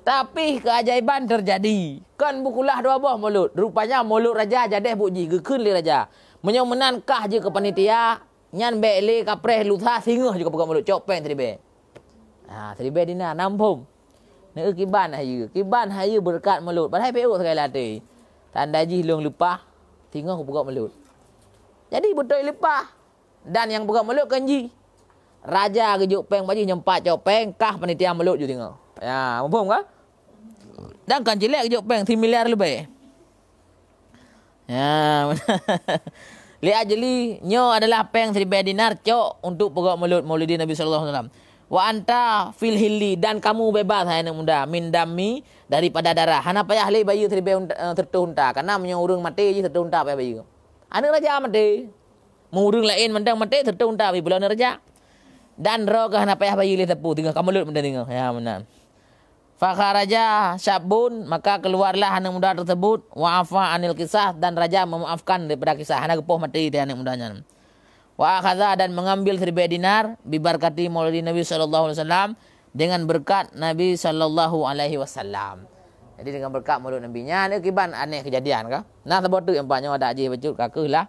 Tapi keajaiban terjadi. Kan bukulah dua buah mulut. Rupanya mulut raja jadeh buji. Gekun li raja. Menyomenan kah je ke panitia. Nyan bek li kapreh lutha singuh je ke pegang mulut. Copeng teribe. Teribe dina nampum. Nek kiban hayu. Kiban hayu berkat mulut. Padahal peuk sekali latih. Tanda ji long lepah. Singuh ke pegang mulut. Jadi betul lepah. Dan yang pegang mulut kanji. Raja ke copeng baju nyempat copeng. Kah panitia mulut je tengok. Ya, mumpung kah? Dan kan jelek ke peng 3 miliar lebih. Ya. Li ajli nyo adalah peng 1000 dinar cok untuk pegawai mulut Maulidin Nabi sallallahu alaihi wasallam. Wa anta fil hilli dan kamu bebas hai anak muda min dami daripada darah. Hana payah li bayu 1000 tertu unta karena menyo urang mati je tertu unta payah bayu. Anu raja mati. Mu urang lain mendang mati tertu unta bi bulan raja. Dan ro ke hana payah bayu li tepu tinggal kamu mulut mendang tinggal. Ya benar. Fakharaja syabun maka keluarlah anak muda tersebut wa'afa anil kisah dan raja memaafkan daripada kisah anak gepoh mati dia anak mudanya. Wa akhadha dan mengambil 1000 dinar bibarkati Maulidin Nabi sallallahu alaihi wasallam dengan berkat Nabi sallallahu alaihi wasallam. Jadi dengan berkat Maulid Nabinya ni kiban aneh kejadian kah? Nah sebab tu empatnya ada aji becut kakulah.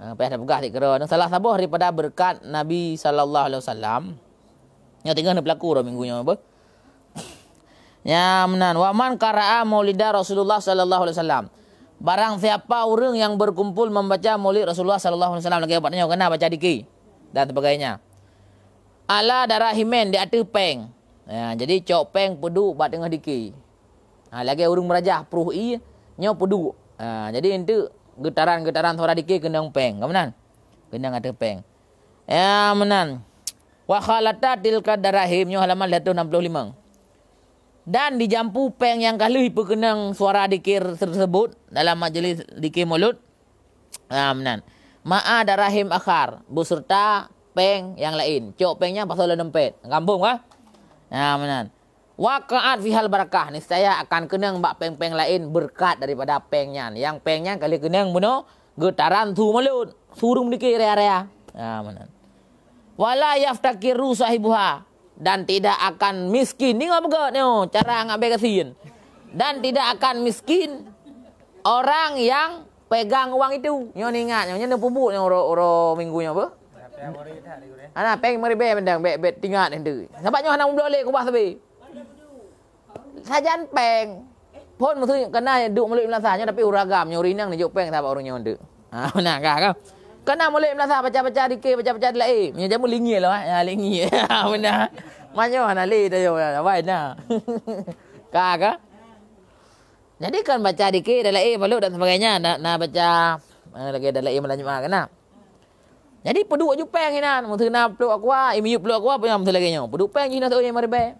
Payah dah pegah dikira. Salah sabuh daripada berkat Nabi sallallahu alaihi wasallam. Yang tinggal ni berlaku dah minggunya apa? Ya menan wa man qara'a maulida Rasulullah sallallahu alaihi wasallam. Barang siapa orang yang berkumpul membaca Maulid Rasulullah sallallahu alaihi wasallam lagi patnya kena baca diki dan sebagainya. Ala darah himen di atas peng. Ya, jadi cok peng pedu bat tengah diki. Lagi orang merajah pruh i nyo pedu. Jadi itu getaran-getaran suara diki kendang peng. Kemenan? Kendang atas peng. Ya menan. Wa khalata tilka darahim nyo halaman 165. Dan dijampu peng yang kali perkenang suara dikir tersebut dalam majlis dikir mulut. Menan. Ma'a darahim akhar beserta peng yang lain. Cok pengnya pasal dompet. Kampung kah? Menan. Waqa'at fihal barakah. Niscaya akan kenang bak peng-peng lain berkat daripada pengnya. Yang pengnya kali kenang benar getaran tu mulut. Surung dikir area-area. Menan. Wala yaftakiru sahibuha. Dan tidak akan miskin. Ni apa ke ni? Cara ngambil kasihin. Dan tidak akan miskin orang yang pegang uang itu. Nyo ni ingat. Nyo ni pubuk nyo oro minggunya apa? Anak peng meribe mendang bet tinggal hendu. Sebab nyo hanang boleh kubah sabi. Sajan peng. Pun mesti kena duk mulut melasahnya tapi uragam nyo rinang ni juk peng sahabat orang nyo hendu. Benar kah? Kena mulut melasah baca-baca dikir baca-baca delai. Nyo jamu lingi lah. Ya lingi. Benar. Manyo ana li dah yo awai nah. Kah? Jadi kan baca dikir delai balut dan sebagainya nak baca lagi delai melanjut kena. Jadi peduk jupeng ina mesti nak peluk aku imi peluk aku apa yang mesti lagi nyo. Peduk peng jina tu yang maribe.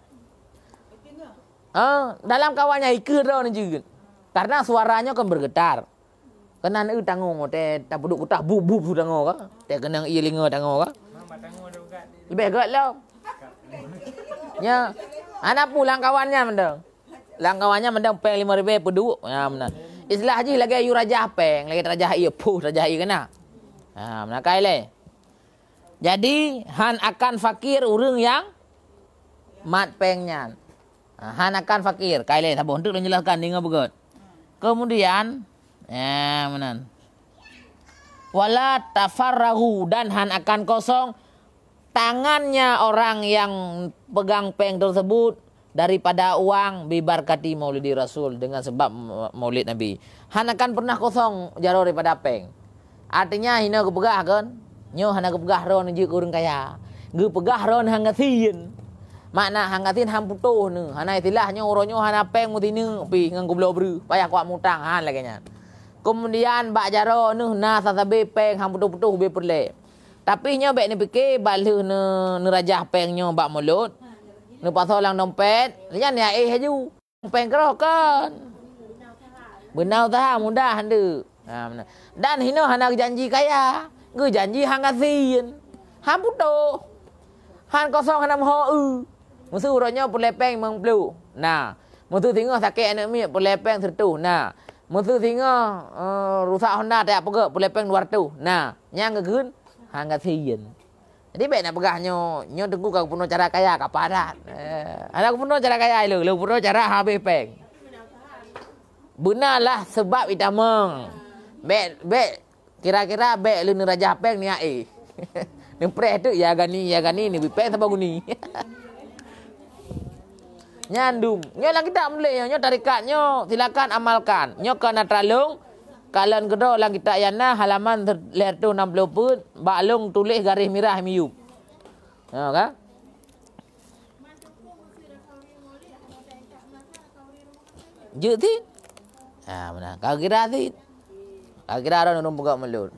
Dalam kawannya ikut dah ni juga. Karena suaranya kan bergetar. Kena ni tanggung te tak peduk kutah bub tanggung ka. Te kena ia linga tanggung ka. Lebih gat lah. Ya. Anak pulang kawannya mendang. Lang kawannya mendang peng 5,000 peduk. Ya benar. Islah haji lagi ayu raja peng, lagi raja iya puh raja iya kena. Benar kai le. Jadi han akan fakir urang yang mat pengnya. Han akan fakir. Kai le sabar untuk menjelaskan dengan begot. Kemudian benar. Wala tafarrahu dan han akan kosong tangannya orang yang pegang peng tersebut daripada uang bibarkati Maulidi Rasul dengan sebab Maulid Nabi. Han akan pernah kosong jaro daripada peng. Artinya hina kepegah kan? Nyo hana kepegah ron je urang kaya. Ge pegah ron hanggatin. Makna hanggatin ham putuh ne. Hana istilahnya uronyo hana peng mutine pi ngan goblo bru. Payah kuat mutang han lagi nya. Kemudian bak jaro ne na sasabe peng ham putuh-putuh be perle. Tapi nyo bek ni fikir balu ne rajah peng nyo bak mulut. Ne pasal lang dompet. Yan ya haju. Peng keroh kan. Benau tah mudah hande. Benar. Dan hino hana janji kaya. Ge janji hang kasin. Han putuh. Han kosong hana moho. Musu uronyo perlepeng mengplu. Nah, musu tengok sakit anak mi perlepeng sertu. Nah, musu tengok rusak Honda tak apa ke perlepeng 200. Nah, nyang kegun hang kasin. Jadi baik nak pegah nyo tengku kau puno cara kaya ka padat. Anak puno cara kaya lu puno cara habis peng. Benarlah sebab itamang. Baik kira-kira baik lu raja peng ni ai. Nempre tu ya gani ni peng sama guni. Nyandum. Nyo lang kita mulai nyo tarikatnyo silakan amalkan. Nyo kana tralung kalan gedo lang kita yana halaman ler tu 60 put baklung tulis garis merah miup. Ha kan? Je ti. Ha mana? Kau kira ti. Kau kira orang nurung buka mulut.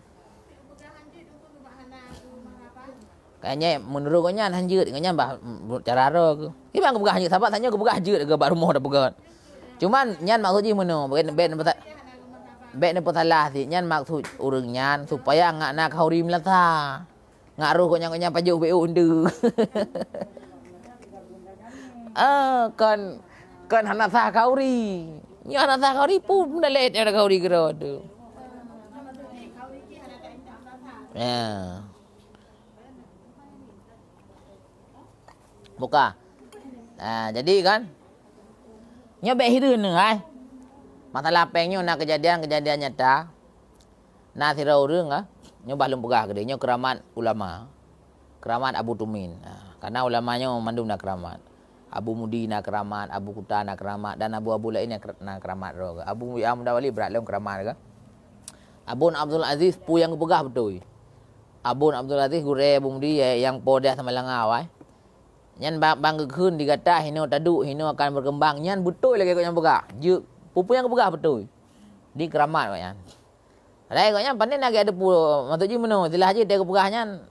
Kayaknya menurut kau nyan hanjut, kau nyan bah cara ro ke. Ki bang buka hanjut sahabat tanya kau buka hanjut ke bar rumah dah buka. Cuman nyan maksud je meno, ben Bek ni salah si nyan maksud urang nyan supaya ngak nak kauri melata. Ngak roh konya pajuk BO undu. Kan hana sah kauri. Nya hana sah kauri pun mendalet ada kauri gero tu. Ya. Buka. Jadi kan nya bek hireun ai. Masalah pengnya nak kejadian nyata. Nah sira urang nyo balum pegah gede nyo keramat ulama. Keramat Abu Tumin. Karena ulamanya mandum nak keramat. Abu Mudi nak keramat, Abu Kuta nak keramat dan abu-abu lain nak keramat ro. Abu Muhammad Wali berat lem keramat ke. Abun Abdul Aziz pu yang pegah betul. Abun Abdul Aziz gure Abu Mudi yang podah sama langau ai. Nyan bang keun digata hino taduk hino akan berkembang. Nyan betul lagi kau yang pegah. Je pupu yang pegah betul. Di keramat kau nyan. Ada kau nyan pandai nak ada pu maksud je meno silah je dia pegahnya.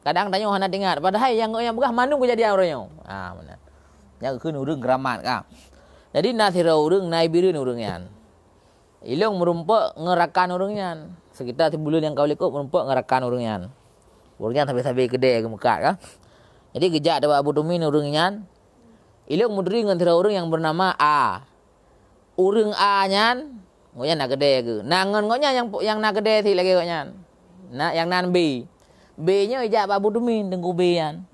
Kadang tanya hana dengar padahal yang kau yang pegah manung kejadian orangnya. Benar. Yang keun urang keramat ka. Jadi nasira urang nai bireun urang nyan. Ilung merumpak ngerakan urang nyan. Sekitar sebulan yang kau lekuk merumpak ngerakan urang nyan. Urang nyan sampai kedai ke mekat ka. Jadi gejak ada Abu Tumin urang nyan. Ilung mudri dengan sira urang yang bernama A. Urang A nyan ngonya nak gede ke. Nangon ngonya yang nak gede si lagi ngonya. Nak yang nan B. B-nya ijak Abu Tumin tengku B yan.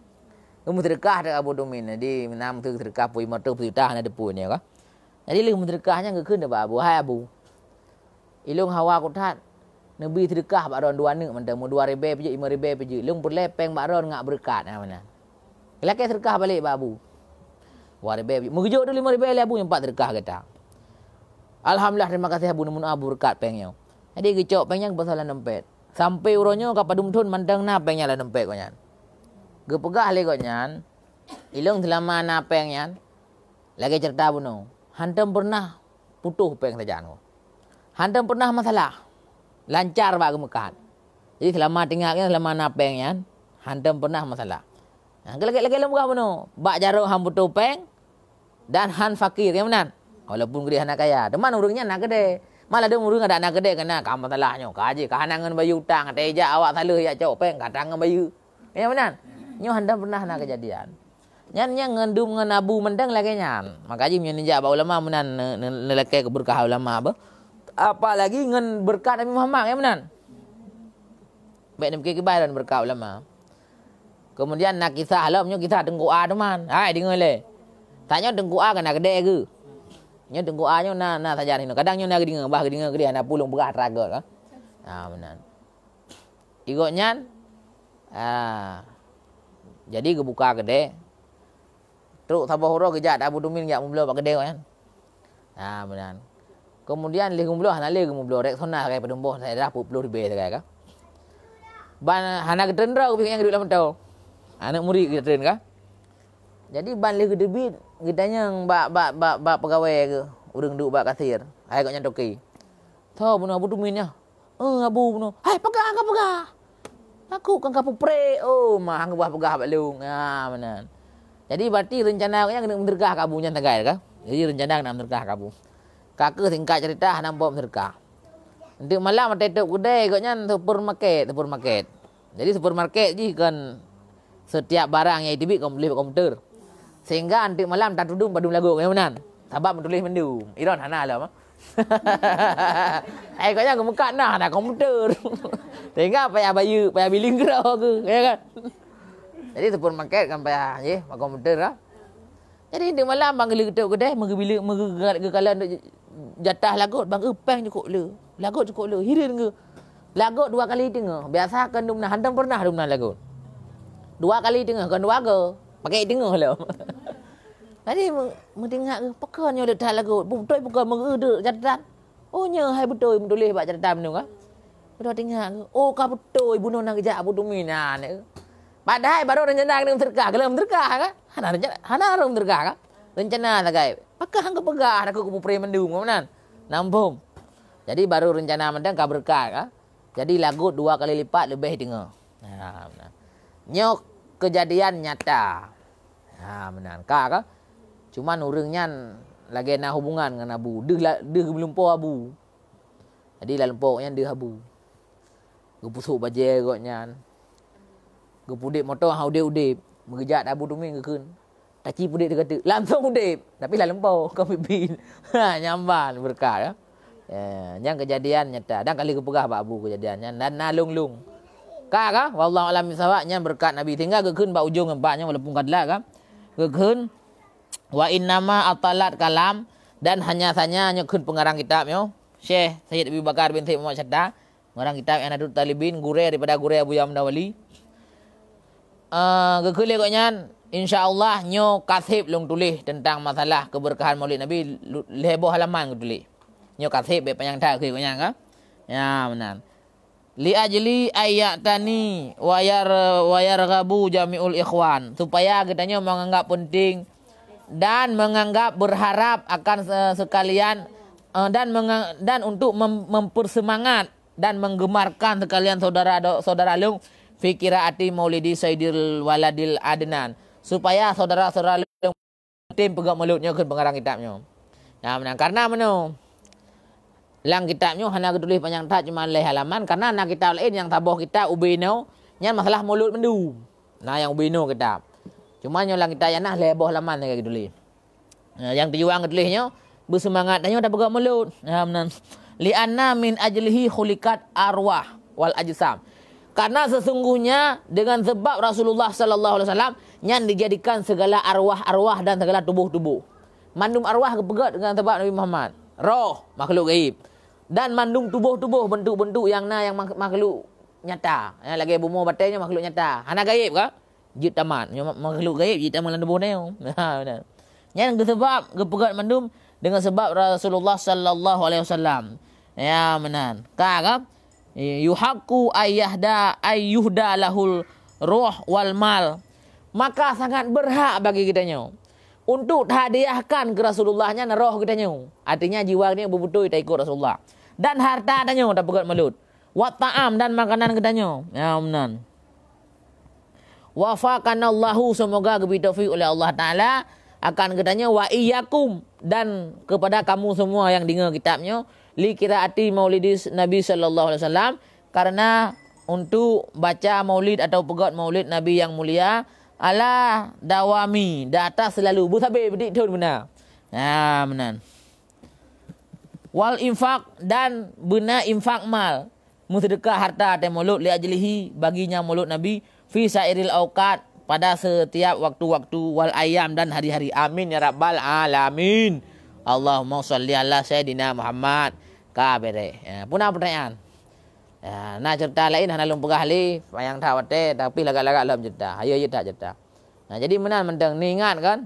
Kamu terkah dak Abu Tumin. Jadi nam tu terkah pui motor putah na depu ni ka. Jadi lih terkahnya ke keun dak Abu hai Abu. Ilung hawa kutat. Nabi terkah baron dua ne mentang mu 2000 peje 5000 peje. Ilung berlepeng baron ngak berkat mana. Kelak terkah balik Abu. 2000 mujuk tu 5000 le Abu yang 4 terkah kata. Alhamdulillah terima kasih Abu Namun Abu berkat pengnya. Jadi gecok pengnya kepasalan nempet. Sampai uronyo ka padumtun mandang na pengnya la nempet ko nyan. Gepegah le ko nyan. Ilung selama na peng nyan. Lagi cerita buno. Hantam pernah putuh peng tajaan ko. Hantam pernah masalah. Lancar ba gemekat. Jadi selama tinggalnya selama na peng nyan, hantam pernah masalah. Lagi lembuah buno. Bak jaruk ham putuh peng dan han fakir yang benar. Walaupun gede anak kaya, teman urangnya nak gede. Malah dia urang ada anak gede kena kam masalahnya. Kaji kahanangan bayu utang, teja awak salah ya cok peng katangan bayu. Ya benar. Nyo handa pernah nak kejadian. Nyan ngendum ngan abu mendang lagi nyan. Makaji nyo ninja ba ulama menan neleke keberkah ulama ba. Apalagi ngan berkat Nabi Muhammad ya benar. Baik nem ke bayar berkah ulama. Kemudian nak kisah alamnya kisah tengku A teman. Hai dengar le. Tanya tengku A kena gede ke? Nyo tengku A nyo na saja ni. Kadang nyo nak dengar bah dengar gede ana pulung berat raga ka. Benar. Igo nyan jadi kebuka gede. Teruk sabah horo kejat Abu Tumin jak mumblo pak gede kan. Benar. Kemudian lih mumblo hana lih mumblo rek sona kai pedumboh saya dah 40 ribu saya ka. Ban hana gedendra ubi yang duduk dalam anak murid kita train ka. Jadi ban lih gedebit gitanya bak pegawai ke urang duk bak kasir. Hai kok nyantoki. Tho buno Abu Tumin nya. Abu buno. Hai pegah ka pegah. Aku kan kapu pre. Mah hang buah pegah bak lung. Benar. Jadi berarti rencana nya kena menderkah kabu nya tagai ka. Jadi rencana nak menderkah kabu. Kakak singkat cerita nampak menderkah. Nanti malam tetep kedai koknya supermarket. Jadi supermarket je kan setiap barang yang ditibik kau beli komputer. Sehingga nanti malam tak tudung padum lagu kan benar. Sebab menulis mendum. Iron hana lah. Kau gemukat nah komputer. Tengah payah bayu, payah biling gerau ke, ya kan? Jadi tepun market kan payah je, komputer lah. Jadi di malam bang geli ketuk kedai, mengebilik kekalan jatah lagut bang peng cukup le. Lagut cukup le, hirin ke. Lagut 2 kali tengah. Biasa kan dumna hantam pernah dumna lagut. 2 kali tengah kan 2 ke. Pakai tengah lah. Tadi mendengar ke pekannya letak lagut. Betul bukan mengede catatan. Oh nya hai betul menulis bak catatan tu kan. Betul tengok ke. Oh ka betul ibu nang kejak abu dumina ni. Padahal baru rencana dengan terkah. Kalau terkah kan. Hana rum terkah kan. Rencana tak kai. Pakah hang pegah aku ku pre mendung kan. Nampung. Jadi baru rencana mendang ka berkah kan. Jadi lagut 2 kali lipat lebih tengah. Ha benar. Nyok kejadian nyata. Ha benar. Ka kan. Cuman urangnya lagi nak hubungan dengan abu. Dia belum po abu. Jadi dalam poknya dia abu. Gepusuk baje gotnya. Gepudip motor hau udip. Mengejat abu tu ming keun. Taci pudip dia kata, langsung udip. Tapi lah lempau kau pipin. Nyamban berkah ya. Yang kejadian nyata. Dan kali kepegah pak abu kejadiannya. Dan nalung-lung. Kak kan? Wallahu a'lam bishawab. Yang berkat Nabi. Tinggal keun pak ujung empaknya walaupun kadlah kan. Keun. Wa innama atalat kalam dan hanya saja nyekun pengarang kitabnya Syekh Sayyid Abu Bakar bin Muhammad Syadda, pengarang kitab Anadul Talibin, gure daripada gure Abu Yamna Wali. Gekule koknya insyaallah nyo kasib long tulis tentang masalah keberkahan Maulid Nabi leboh halaman tulis. Nyo kasib be panjang tak koknya kan? Ya benar. Li ajli ayatani wa yarghabu jami'ul ikhwan, supaya kitanya menganggap penting dan menganggap berharap akan sekalian dan untuk mempersemangat dan menggemarkan sekalian saudara lung fikiraati maulidi sayyidil waladil adnan, supaya saudara-saudara lung tim pegak mulutnya ke pengarang kitabnya. Nah, benar karena meno lang kitabnya hanya tulis panjang tak cuma leh halaman, karena nak kitab lain yang taboh kita ubino nya masalah mulut mendu. Nah yang ubino kitab. Cuma nyolang kita yang nah leboh laman kayak gitu li. Yang tujuan tulisnya bersemangat dan dah pegang mulut. Li anna min ajlihi khuliqat arwah wal ajsam. Karena sesungguhnya dengan sebab Rasulullah sallallahu alaihi wasallam yang dijadikan segala arwah-arwah dan segala tubuh-tubuh. Mandum arwah kepegat dengan sebab Nabi Muhammad. Roh makhluk gaib. Dan mandum tubuh-tubuh bentuk-bentuk yang makhluk nyata. Yang lagi bumbu batainya makhluk nyata. Hana gaib ke? Jid tamat. Makhluk gaib jid tamat lan debu neo. Benar. Yang sebab kepegat mandum dengan sebab Rasulullah sallallahu alaihi wasallam. Ya benar. Ka yuhaqqu ayyuhda lahul ruh wal mal. Maka sangat berhak bagi kitanya untuk hadiahkan ke Rasulullahnya roh kitanya. Artinya jiwa ni betul-betul tak ikut Rasulullah. Dan harta kitanya tak pegat malut. Wa ta'am dan makanan kitanya. Ya benar. Wafaqanallahu, semoga diberi taufik oleh Allah Ta'ala akan katanya wa iyyakum, dan kepada kamu semua yang dengar kitabnya, li qiraati maulidis Nabi sallallahu alaihi wasallam, karena untuk baca maulid atau pegat maulid Nabi yang mulia ala dawami, data selalu bersabar bedik tun benar. Ha benar. Wal infak, dan benar infak mal, sedekah harta dan maulud li ajlihi, baginya maulud Nabi fi sairil auqat, pada setiap waktu-waktu, wal ayam, dan hari-hari. Amin ya rabbal alamin. Allahumma sholli ala sayyidina Muhammad. Kabere. Ya, punah pertanyaan. Ya, nah cerita lain hana lum pegah li yang tawate tapi lagak-lagak dalam cerita. Ayo je tak cerita. Nah jadi menan mendeng ni ingat kan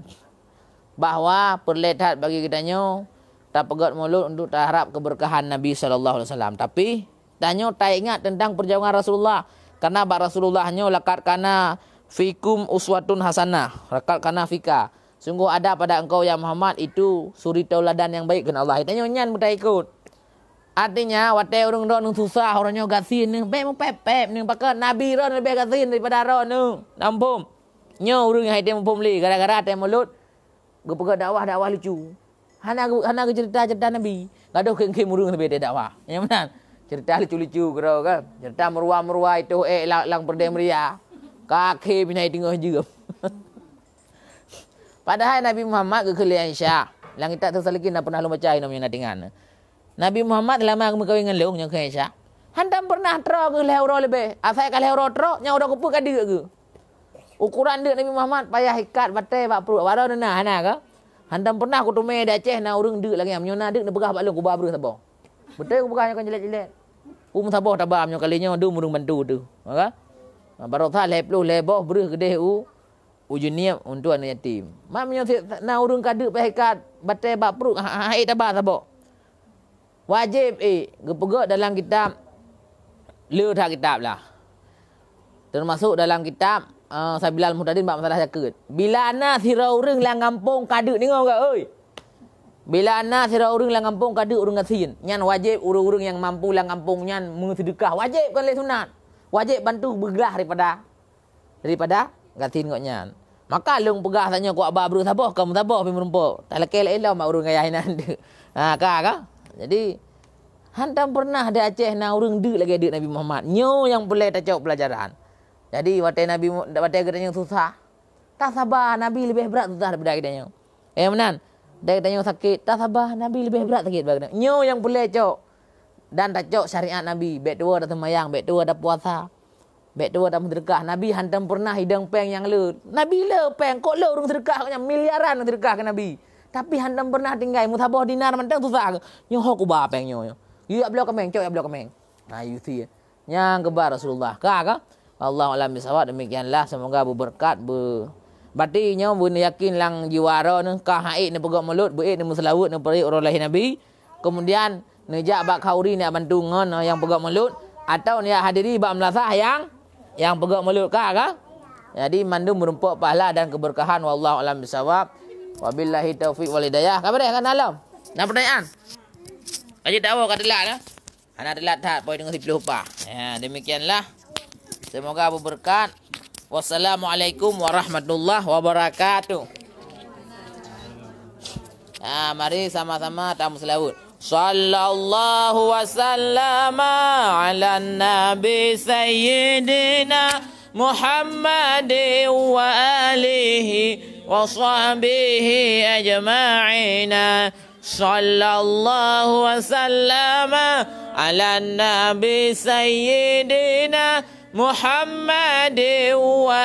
bahwa perlehat bagi kitanya tak pegat mulut untuk tak harap keberkahan Nabi sallallahu alaihi wasallam. Tapi tanya tak ingat tentang perjuangan Rasulullah. Karena bak Rasulullahnya lakat kana fikum uswatun hasanah. Lakat kana fika. Sungguh ada pada engkau ya Muhammad itu suri tauladan yang baik kan Allah. Tanya nyan mudah ikut. Artinya wate orang ron susah orangnya gasin ni. Baik mu pep ni pakai Nabi ron lebih gasin daripada ron ni. Nampum. Nyo urang yang hidem pum li gara-gara tem mulut. Gepega dakwah lucu. Hana cerita Nabi. Gaduh keng-keng urang lebih dakwah. Yang benar. Cerita lucu-lucu kau kan. Cerita meruah-meruah itu lang perdem ria. Kaki binai tengah juga. Padahal Nabi Muhammad ke Aisyah. Lang kita tu salikin dah pernah lu baca namanya natingan. Nabi Muhammad lama berkahwin dengan leung yang ke Aisyah. Hantam pernah tro ke lehoro lebih. Asal kalau lehoro tro nya udah kupu kada ke. Ukuran dia Nabi Muhammad payah ikat batai bak perut. Waro na hana ke. Hantam pernah aku tume di Aceh na urang deuk lagi amnyo na deuk na begah bak leung ku babreu sabah. Betul ku begahnya kan jelek-jelek. Sabah tabah amnyo kalinya du murung bantu tu. Maka barokah lepluh leboh bereh kedeh ujuniap untuk anak yatim. Mamnya na urang kada payah ikat batai bak perut. Hai tabah sabah. Wajib gepegak dalam kitab tak kitab lah. Termasuk dalam kitab Sabilal Muhtadin bab masalah zakat. Bila ana sira urang lang kampung kadek dengar ke oi. Bila ana sira urang lang kampung kadek urang ngasin. Nyan wajib urang-urang yang mampu lang kampung nyan mengsedekah. Wajib kan le sunat. Wajib bantu bergelah daripada ngasin kok nyan. Maka leung pegah tanya ku abah bro sabah kamu sabah pi merumpok. Tak lekeh lain lah mak urang gayahinan de. Ka. Jadi hantam pernah di Aceh na urang deuk lagi deuk Nabi Muhammad. Nyo yang boleh tacok pelajaran. Jadi watai katanya susah. Tak sabar Nabi lebih berat susah daripada katanya. Menan. Dia katanya sakit, tak sabar Nabi lebih berat sakit daripada. Nyo yang boleh cok. Dan tacok syariat Nabi. Bek tua dah sembahyang, bek tua dah puasa. Bek tua dah sedekah. Nabi hantam pernah hidang peng yang le. Nabi le peng kok le urang sedekah katanya miliaran sedekah ke Nabi. Tapi hantam pernah tinggal musabah dinar mentang susah. Nyo hok ubah peng nyo. You ablo kemeng, cok ablo kemeng. Nah, you see. Yang kebar Rasulullah. Ka? Allah alam bisawab demikianlah semoga berberkat berarti nya bun yakin lang jiwara ne ka haid ne pegak mulut beid ne muslawut ne peri orang lain Nabi. Kemudian nejak bak khauri ne bantu ngon yang pegak mulut atau ne hadiri bak melasah yang pegak mulut ka? Jadi mandum merumpuk pahala dan keberkahan wallahu alam bisawab. Wabillahi taufiq wal hidayah. Kabar dah kan alam? Nak pertanyaan? Kaji tahu kata delat lah. Anak delat tak poin dengan 10 upah. Ya, demikianlah. Semoga berberkat. Wassalamualaikum warahmatullahi wabarakatuh. Mari sama-sama tamu selawat. Sallallahu wasallama ala nabi sayyidina Muhammad wa alihi wa sahbihi ajma'ina. Sallallahu wasallama ala nabi sayyidina Muhammad wa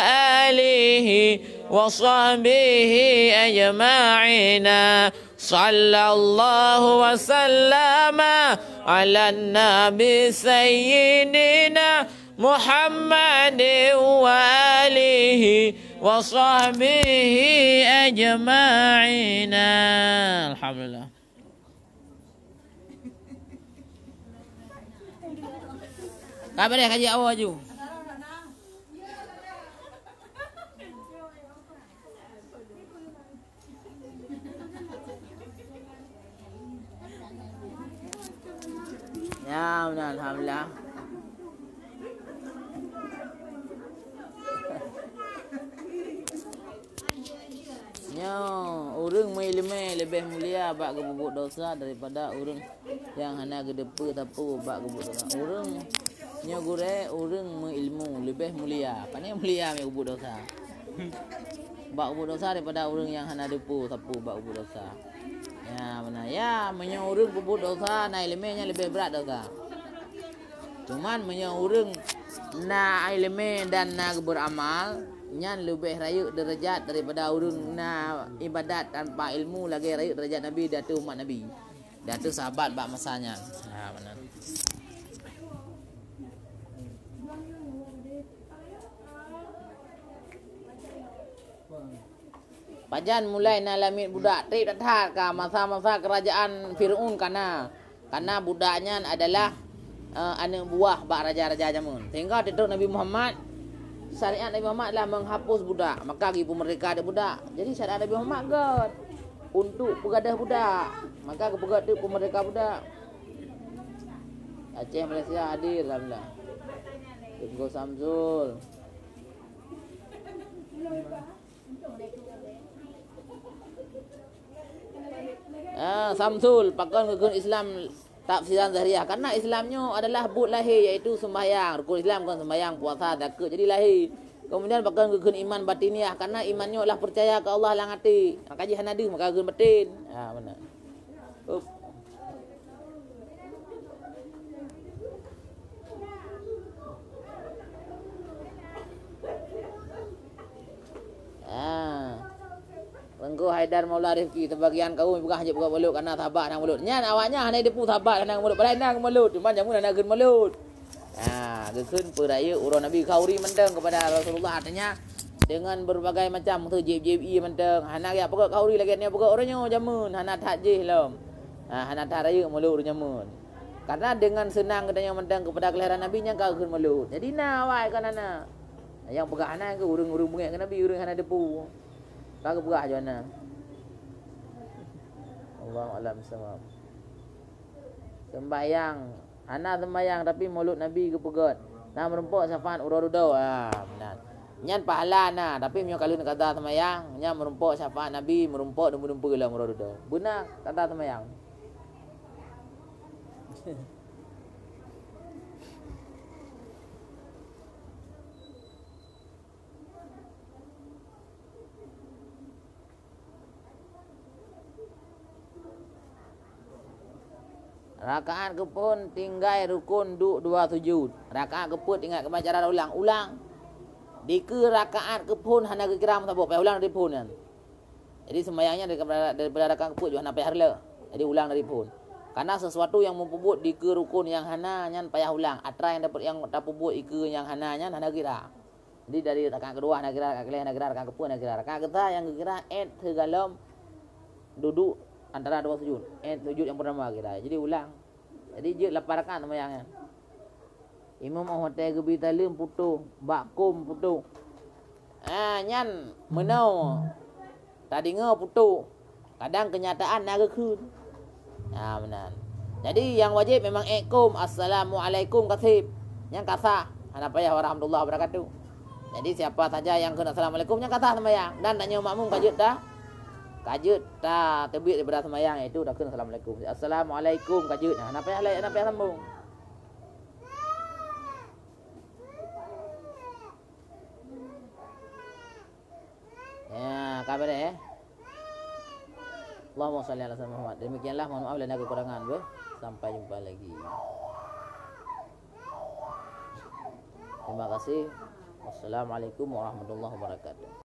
alihi wa sahbihi ajma'ina. Sallallahu wasallama ala nabi sayyidina Muhammad wa alihi wa sahbihi ajma'ina. Alhamdulillah. Kabar dia kaji awal ju. Ya, benar alhamdulillah. Nyo, urang mai lebih mulia bak gebubuk dosa daripada urang yang hanya gedepe tapu bak gebubuk dosa. Urang nyo gure urang mengilmu lebih mulia. Pane mulia mai gebubuk dosa. Bak gebubuk dosa daripada urang yang hanya depu tapu bak gebubuk dosa. Ya, benar. Ya, menyo urang gebubuk dosa na ilmunya lebih berat dosa. Cuman menyo urang na ilmu dan na beramal nyan lebih rayuk derajat daripada urang na ibadat tanpa ilmu lagi rayuk derajat Nabi datu umat Nabi. Datu sahabat bak masanya. Ha benar. Pajan mulai na lamit budak trip dathat ka masa-masa kerajaan Firaun karena budaknya adalah anak buah bak raja-raja zaman. Sehingga tidur Nabi Muhammad syariat Nabi Muhammad adalah menghapus budak. Maka ibu mereka ada budak. Jadi syariat Nabi Muhammad God untuk pegadah budak. Maka kepegadah ibu mereka budak. Aceh Malaysia hadir alhamdulillah. Tunggu Samsul. Samsul pakon rukun Islam tafsiran Zahiriyah. Karena Islamnya adalah but lahir iaitu sembahyang. Rukun Islam kan sembahyang, puasa, zakat. Jadi lahir. Kemudian pakon rukun iman batiniah karena imannya adalah percaya ke Allah lang hati. Maka kaji hanadi maka rukun batin. Benar. Engkau Haidar Maula Rifki terbagian kau bukan hanya buka mulut karena sabar nang mulut. Nyan awaknya hanya depu sabar nang mulut. Balai nang mulut. Cuma jamu nak gen mulut. Gekeun peraya urang Nabi Khauri menteng kepada Rasulullah artinya dengan berbagai macam tu jib-jibi menteng. Hana ya pokok Khauri lagi ni pokok orangnya jamun. Hana tak jih lom. Hana tak raya mulut jamun. Karena dengan senang katanya menteng kepada kelahiran Nabi nya kau gen mulut. Jadi na awak kan ana. Yang pegah hana ke urang-urang bengek ke Nabi urang hana depu. Kagak pegah je mana. Allahu a'lam bissawab. Sembayang, ana sembayang tapi mulut Nabi ke pegat. Nah merempok syafaat urau-urau. Benar. Nyan pahala nah, tapi mio kalau kata sembayang, nya merempok syafaat Nabi, merempok dempu-dempu lah urau-urau. Benar kata sembayang. Rakaat kepun tinggal rukun duk 2 sujud. Rakaat kepun ingat kebacaran ulang. Dike rakaat kepun hana kira sabuk payah ulang dari pun kan. Jadi sembahyangnya daripada rakaat kepun juga hana payah rela. Jadi ulang dari pun. Karena sesuatu yang mempunyai dike rukun yang hana nyan payah ulang. Atra yang dapat yang tak puput ike yang hana nyan hana kira. Jadi dari rakaat kedua hana kira, rakaat kelih hana kira, rakaat kepun hana kira. Rakaat ketiga yang kira tergalom duduk antara 2 sujud. Sujud yang pertama kira. Jadi ulang. Jadi je 8 rakaat sembahyangnya. Imam hotel gebi talim putu, bakum putu. Nyan menau. Tadi ngau putu. Kadang kenyataan naga kun. Benar. Jadi yang wajib memang ikum assalamualaikum kasih. Yang kasah. Ana payah warahmatullahi wabarakatuh. Jadi siapa saja yang kena assalamualaikum yang kasah sembahyang dan tanya makmum kajut dah. Kajut tak terbit daripada sembahyang itu dah kena assalamualaikum. Assalamualaikum kajut. Nak payah sambung. Ya, kabar Allahumma shalli ala sayyidina Muhammad. Demikianlah, mohon maaf bila ada kekurangan. Sampai jumpa lagi. Terima kasih. Wassalamualaikum warahmatullahi wabarakatuh.